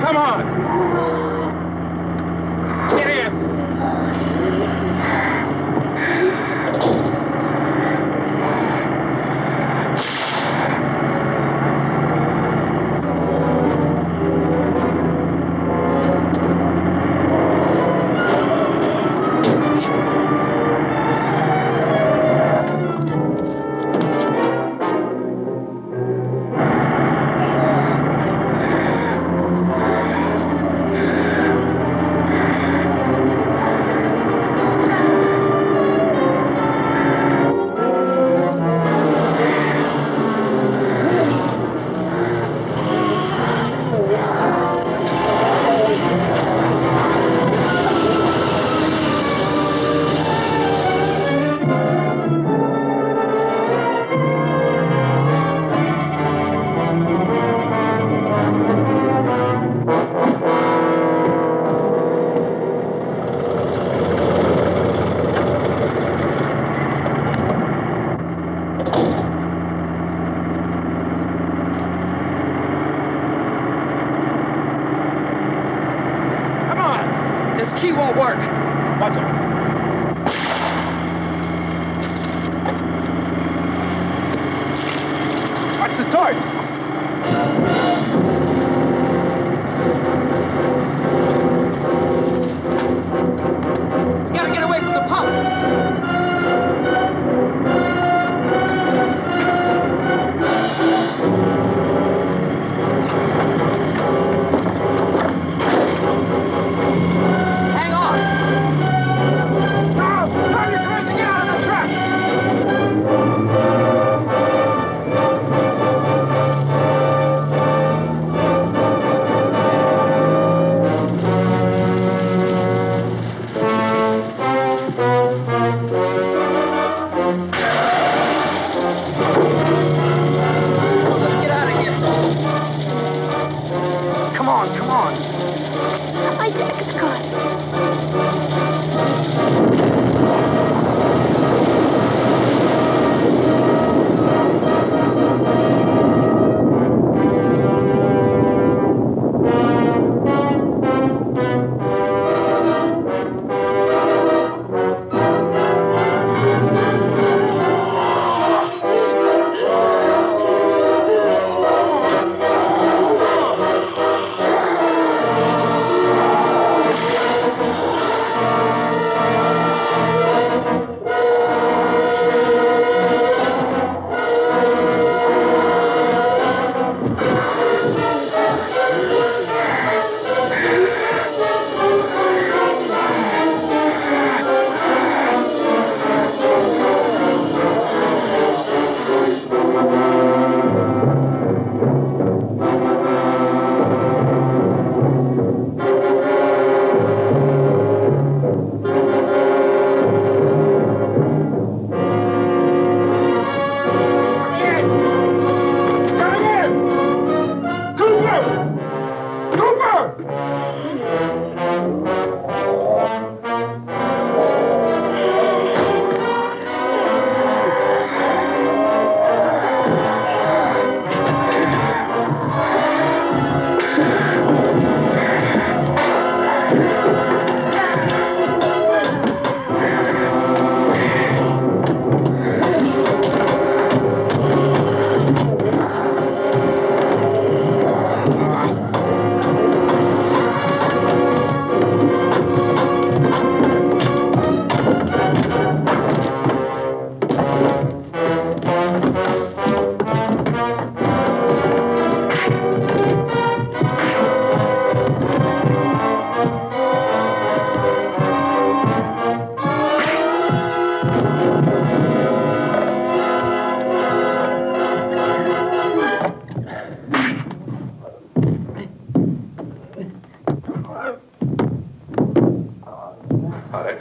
Come on! Get in! work. Watch it. Watch the torch. We gotta get away from the pump. Hang on. Karl, drive your cars to get out of the truck. Let's get out of here. Come on, come on. My jacket's caught.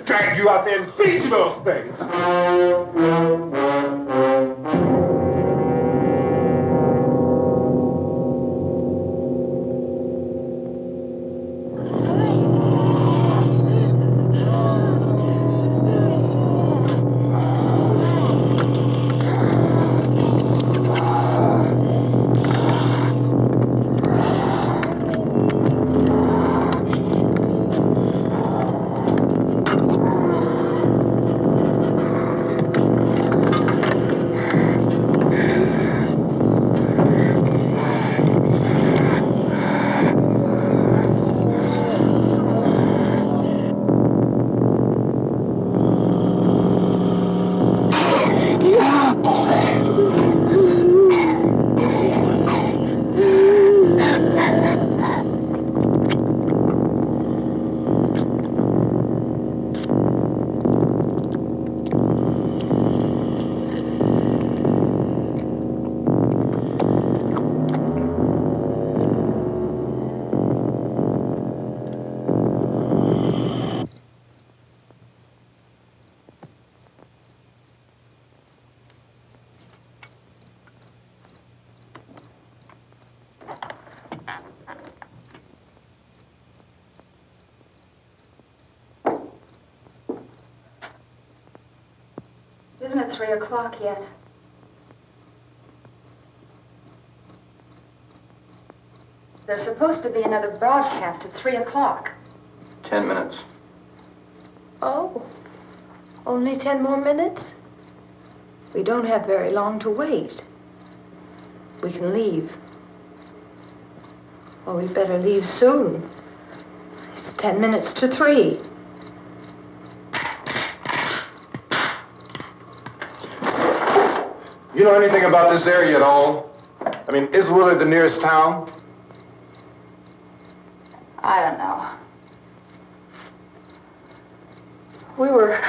Drag you out there and feed you those things. Isn't it 3 o'clock yet? There's supposed to be another broadcast at 3 o'clock. 10 minutes. Oh, only 10 more minutes? We don't have very long to wait. We can leave. Oh, we'd better leave soon. It's 10 minutes to 3. You know anything about this area at all? I mean, is Willard the nearest town? I don't know. We were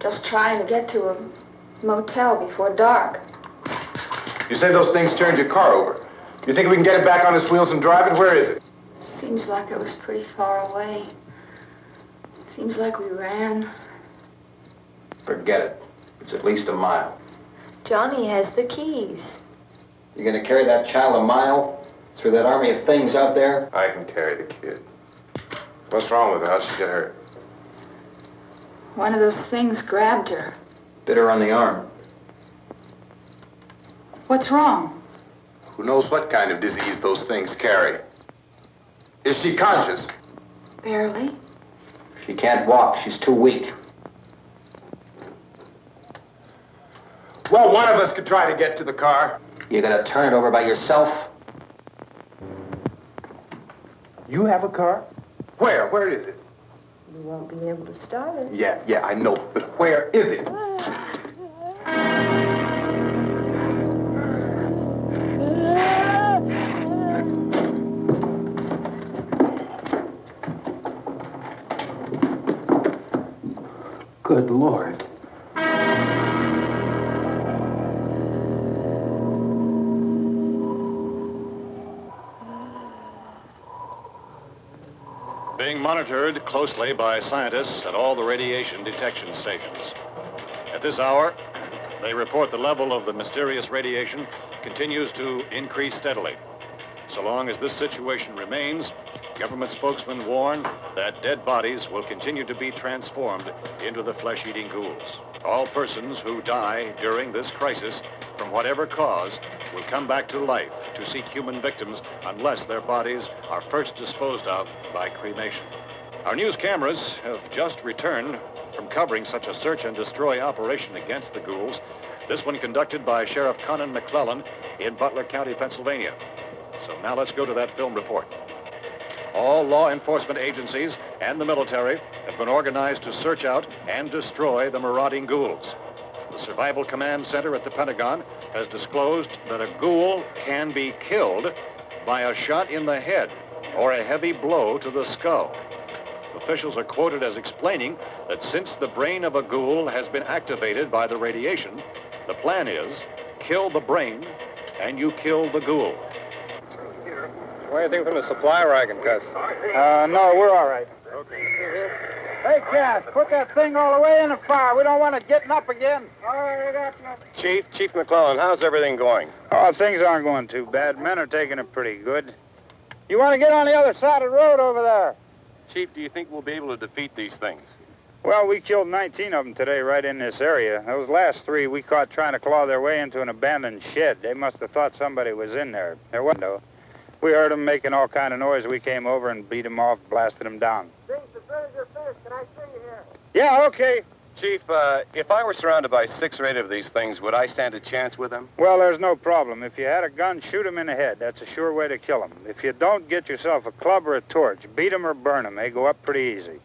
just trying to get to a motel before dark. You say those things turned your car over. You think we can get it back on its wheels and drive it? Where is it? Seems like it was pretty far away. Seems like we ran. Forget it. It's at least a mile. Johnny has the keys. You gonna carry that child a mile through that army of things out there? I can carry the kid. What's wrong with her? How'd she get hurt? One of those things grabbed her. Bit her on the arm. What's wrong? Who knows what kind of disease those things carry? Is she conscious? Barely. She can't walk. She's too weak. Well, one of us could try to get to the car. You gonna turn it over by yourself? You have a car? Where? Where is it? You won't be able to start it. Yeah, I know. But where is it? Good Lord. Being monitored closely by scientists at all the radiation detection stations. At this hour, they report the level of the mysterious radiation continues to increase steadily. So long as this situation remains, government spokesmen warn that dead bodies will continue to be transformed into the flesh-eating ghouls. All persons who die during this crisis, from whatever cause, will come back to life to seek human victims unless their bodies are first disposed of by cremation. Our news cameras have just returned from covering such a search and destroy operation against the ghouls, this one conducted by Sheriff Conan McClellan in Butler County, Pennsylvania. So now let's go to that film report. All law enforcement agencies and the military have been organized to search out and destroy the marauding ghouls. The Survival Command Center at the Pentagon has disclosed that a ghoul can be killed by a shot in the head or a heavy blow to the skull. Officials are quoted as explaining that since the brain of a ghoul has been activated by the radiation, the plan is kill the brain and you kill the ghoul. Anything from the supply wagon, Cuz? No, we're all right. Okay. Hey, Cass, put that thing all the way in the fire. We don't want it getting up again. All right, Chief McClellan, how's everything going? Oh, things aren't going too bad. Men are taking it pretty good. You want to get on the other side of the road over there? Chief, do you think we'll be able to defeat these things? Well, we killed 19 of them today right in this area. Those last 3 we caught trying to claw their way into an abandoned shed. They must have thought somebody was in there. There wasn't, though. We heard them making all kind of noise. We came over and beat them off, blasted them down. Things as good as your fist. Can I see you here? Yeah, okay. Chief, if I were surrounded by 6 or 8 of these things, would I stand a chance with them? Well, there's no problem. If you had a gun, shoot them in the head. That's a sure way to kill them. If you don't, get yourself a club or a torch. Beat them or burn them. They go up pretty easy.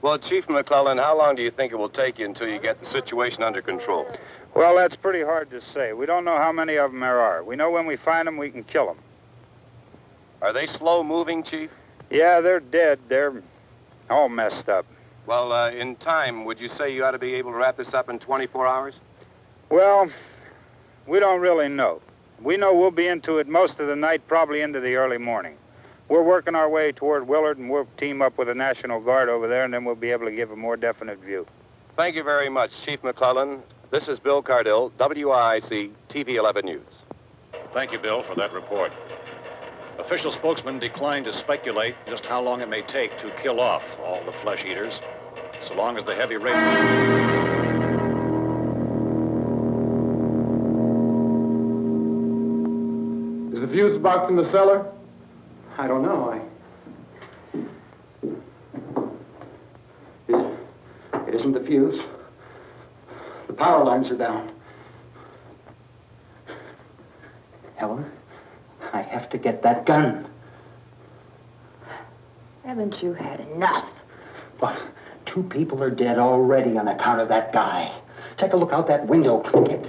Well, Chief McClellan, how long do you think it will take you until you get the situation under control? Well, that's pretty hard to say. We don't know how many of them there are. We know when we find them, we can kill them. Are they slow-moving, Chief? Yeah, they're dead. They're all messed up. Well, in time, would you say you ought to be able to wrap this up in 24 hours? Well, we don't really know. We know we'll be into it most of the night, probably into the early morning. We're working our way toward Willard, and we'll team up with the National Guard over there, and then we'll be able to give a more definite view. Thank you very much, Chief McClellan. This is Bill Cardill, WIC TV 11 News. Thank you, Bill, for that report. Official spokesman declined to speculate just how long it may take to kill off all the flesh eaters, so long as the heavy rain... Is the fuse box in the cellar? I don't know. wasn't the fuse. The power lines are down. Helen, I have to get that gun. Haven't you had enough? But 2 people are dead already on account of that guy. Take a look out that window. Get...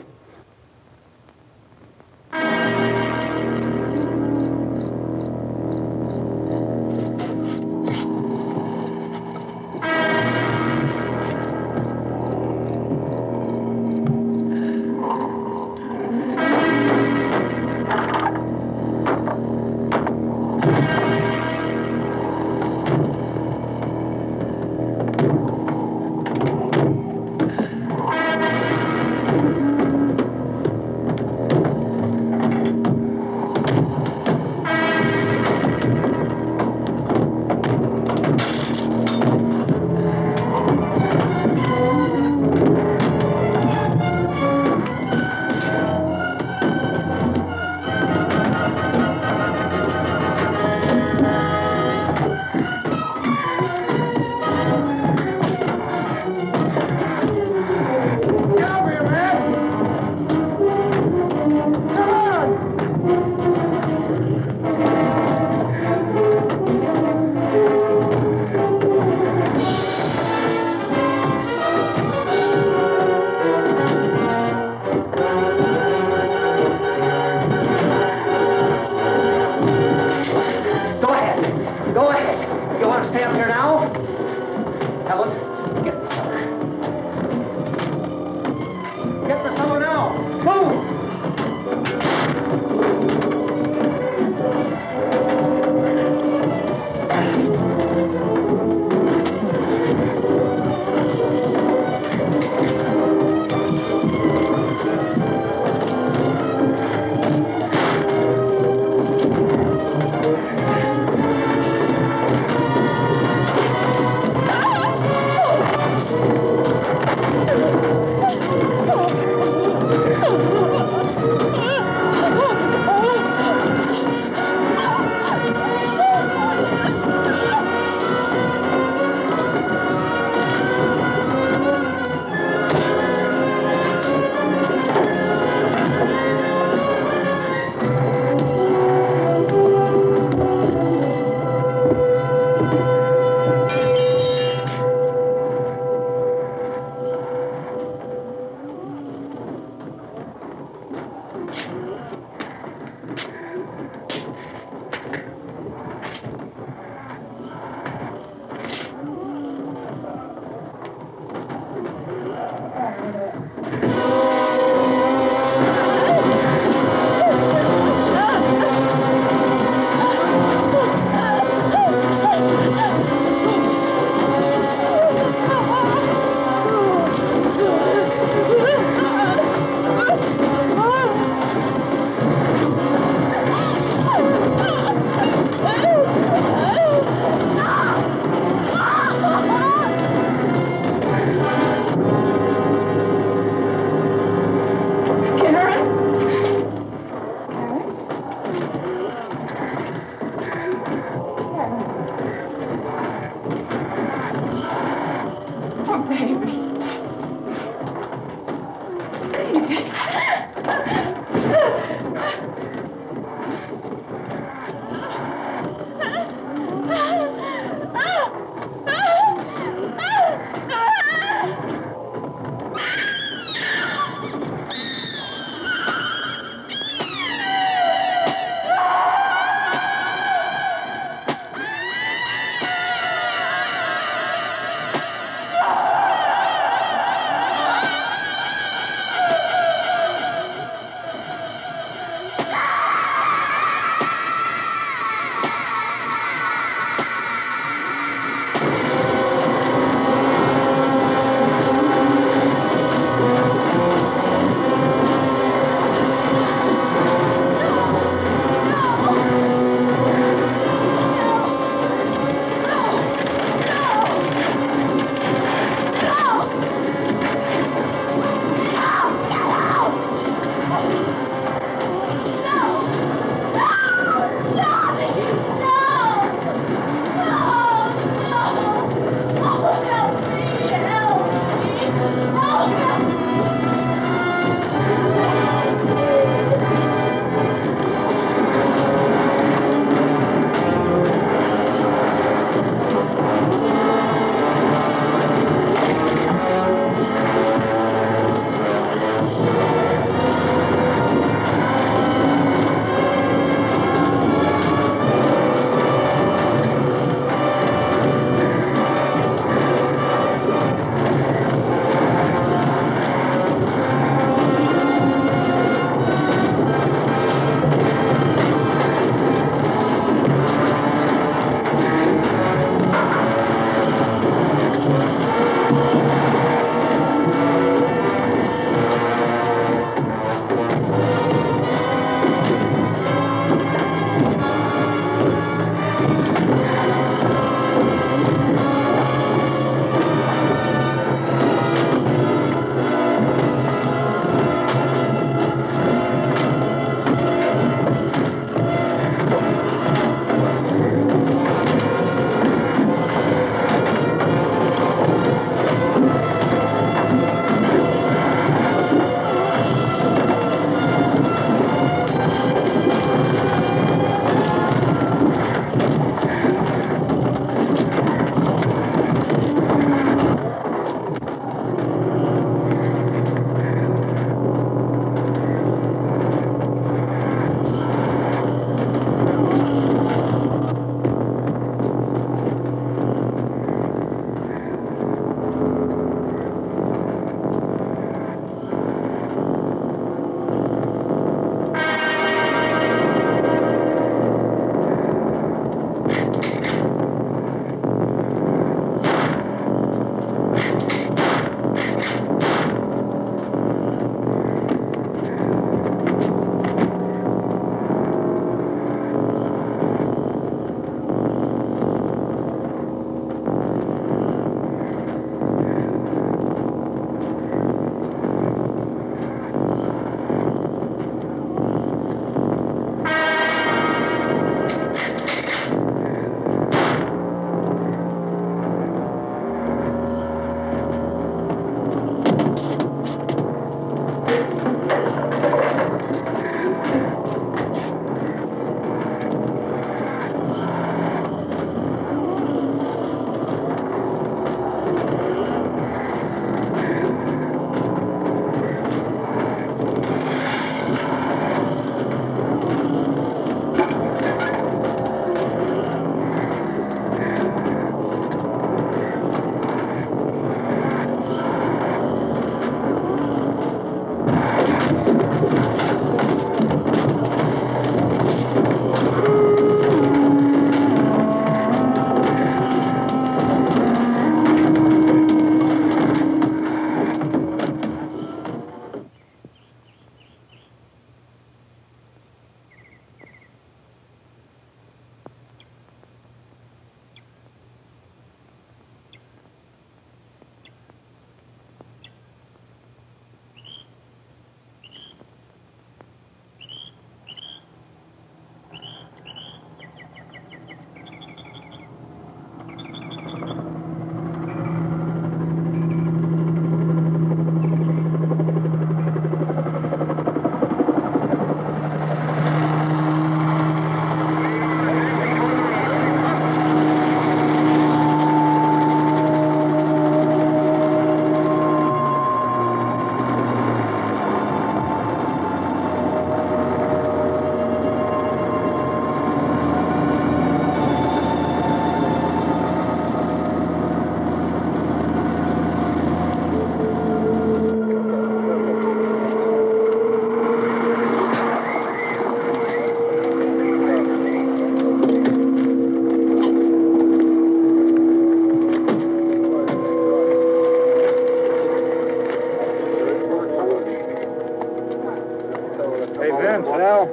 Hey, Vince, Al,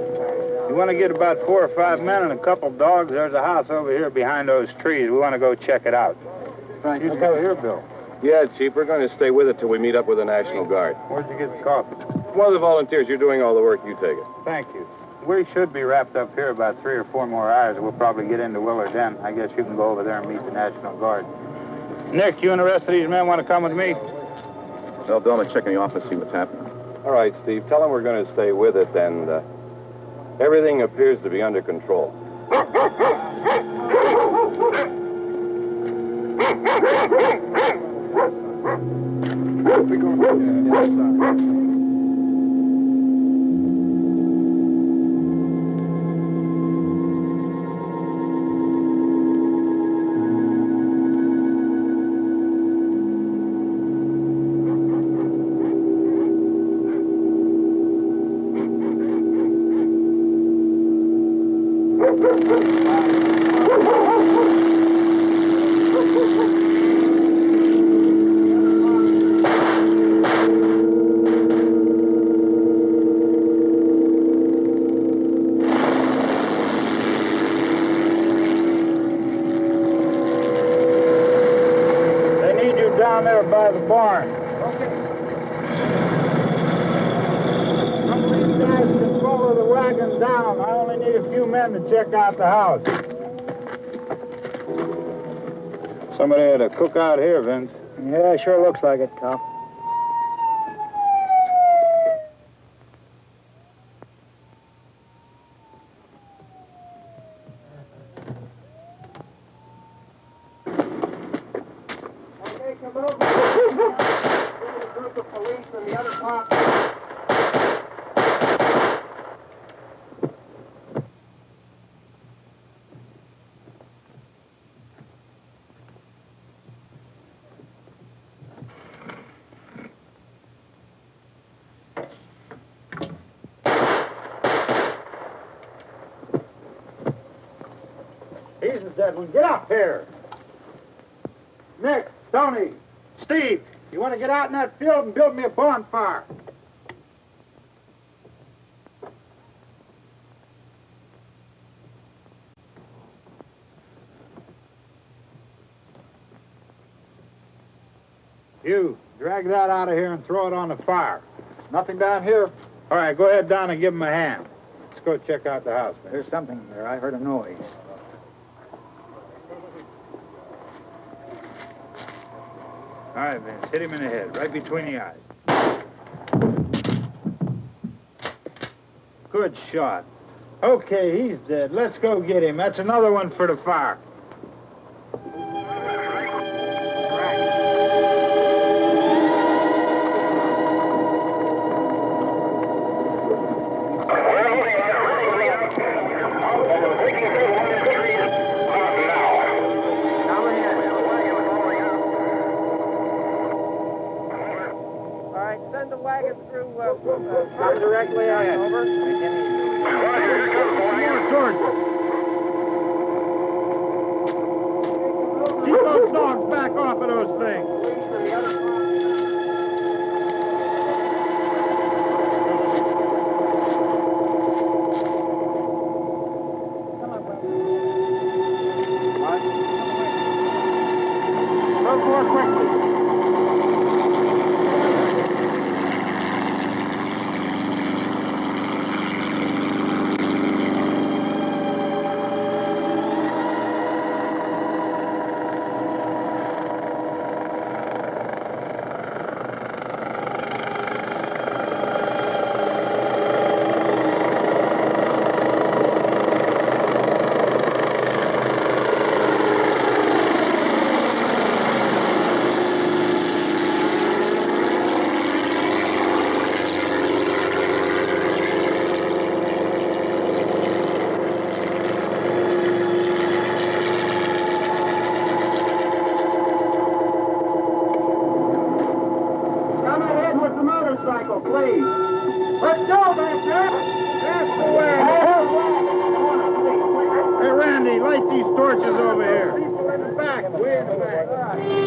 you want to get about 4 or 5 men and a couple dogs? There's a house over here behind those trees. We want to go check it out. Right. You still here, Bill? Yeah, Chief, we're going to stay with it till we meet up with the National Guard. Where'd you get the coffee? One of the volunteers, you're doing all the work, you take it. Thank you. We should be wrapped up here about 3 or 4 more hours. We'll probably get into Willard then. I guess you can go over there and meet the National Guard. Nick, you and the rest of these men want to come with me? Well, Bill, let's check in the office, see what's happening. All right, Steve, tell them we're going to stay with it, and everything appears to be under control. Down there by the barn. Okay. Some of these guys can follow the wagon down. I only need a few men to check out the house. Somebody had a cookout here, Vince. Yeah, sure looks like it, Karl. Jesus, Edwin, get up here. Nick, Tony, Steve, you want to get out in that field and build me a bonfire? You, drag that out of here and throw it on the fire. Nothing down here? All right, go ahead down and give him a hand. Let's go check out the house. There's something there. I heard a noise. All right, Vince, hit him in the head, right between the eyes. Good shot. Okay, he's dead. Let's go get him. That's another one for the fire. Come directly on over. Keep those dogs back off of those things. Move more quickly. Please. Let's go back there. That's the way. Hey, Randy, light these torches over here. People in the back. Way in the back.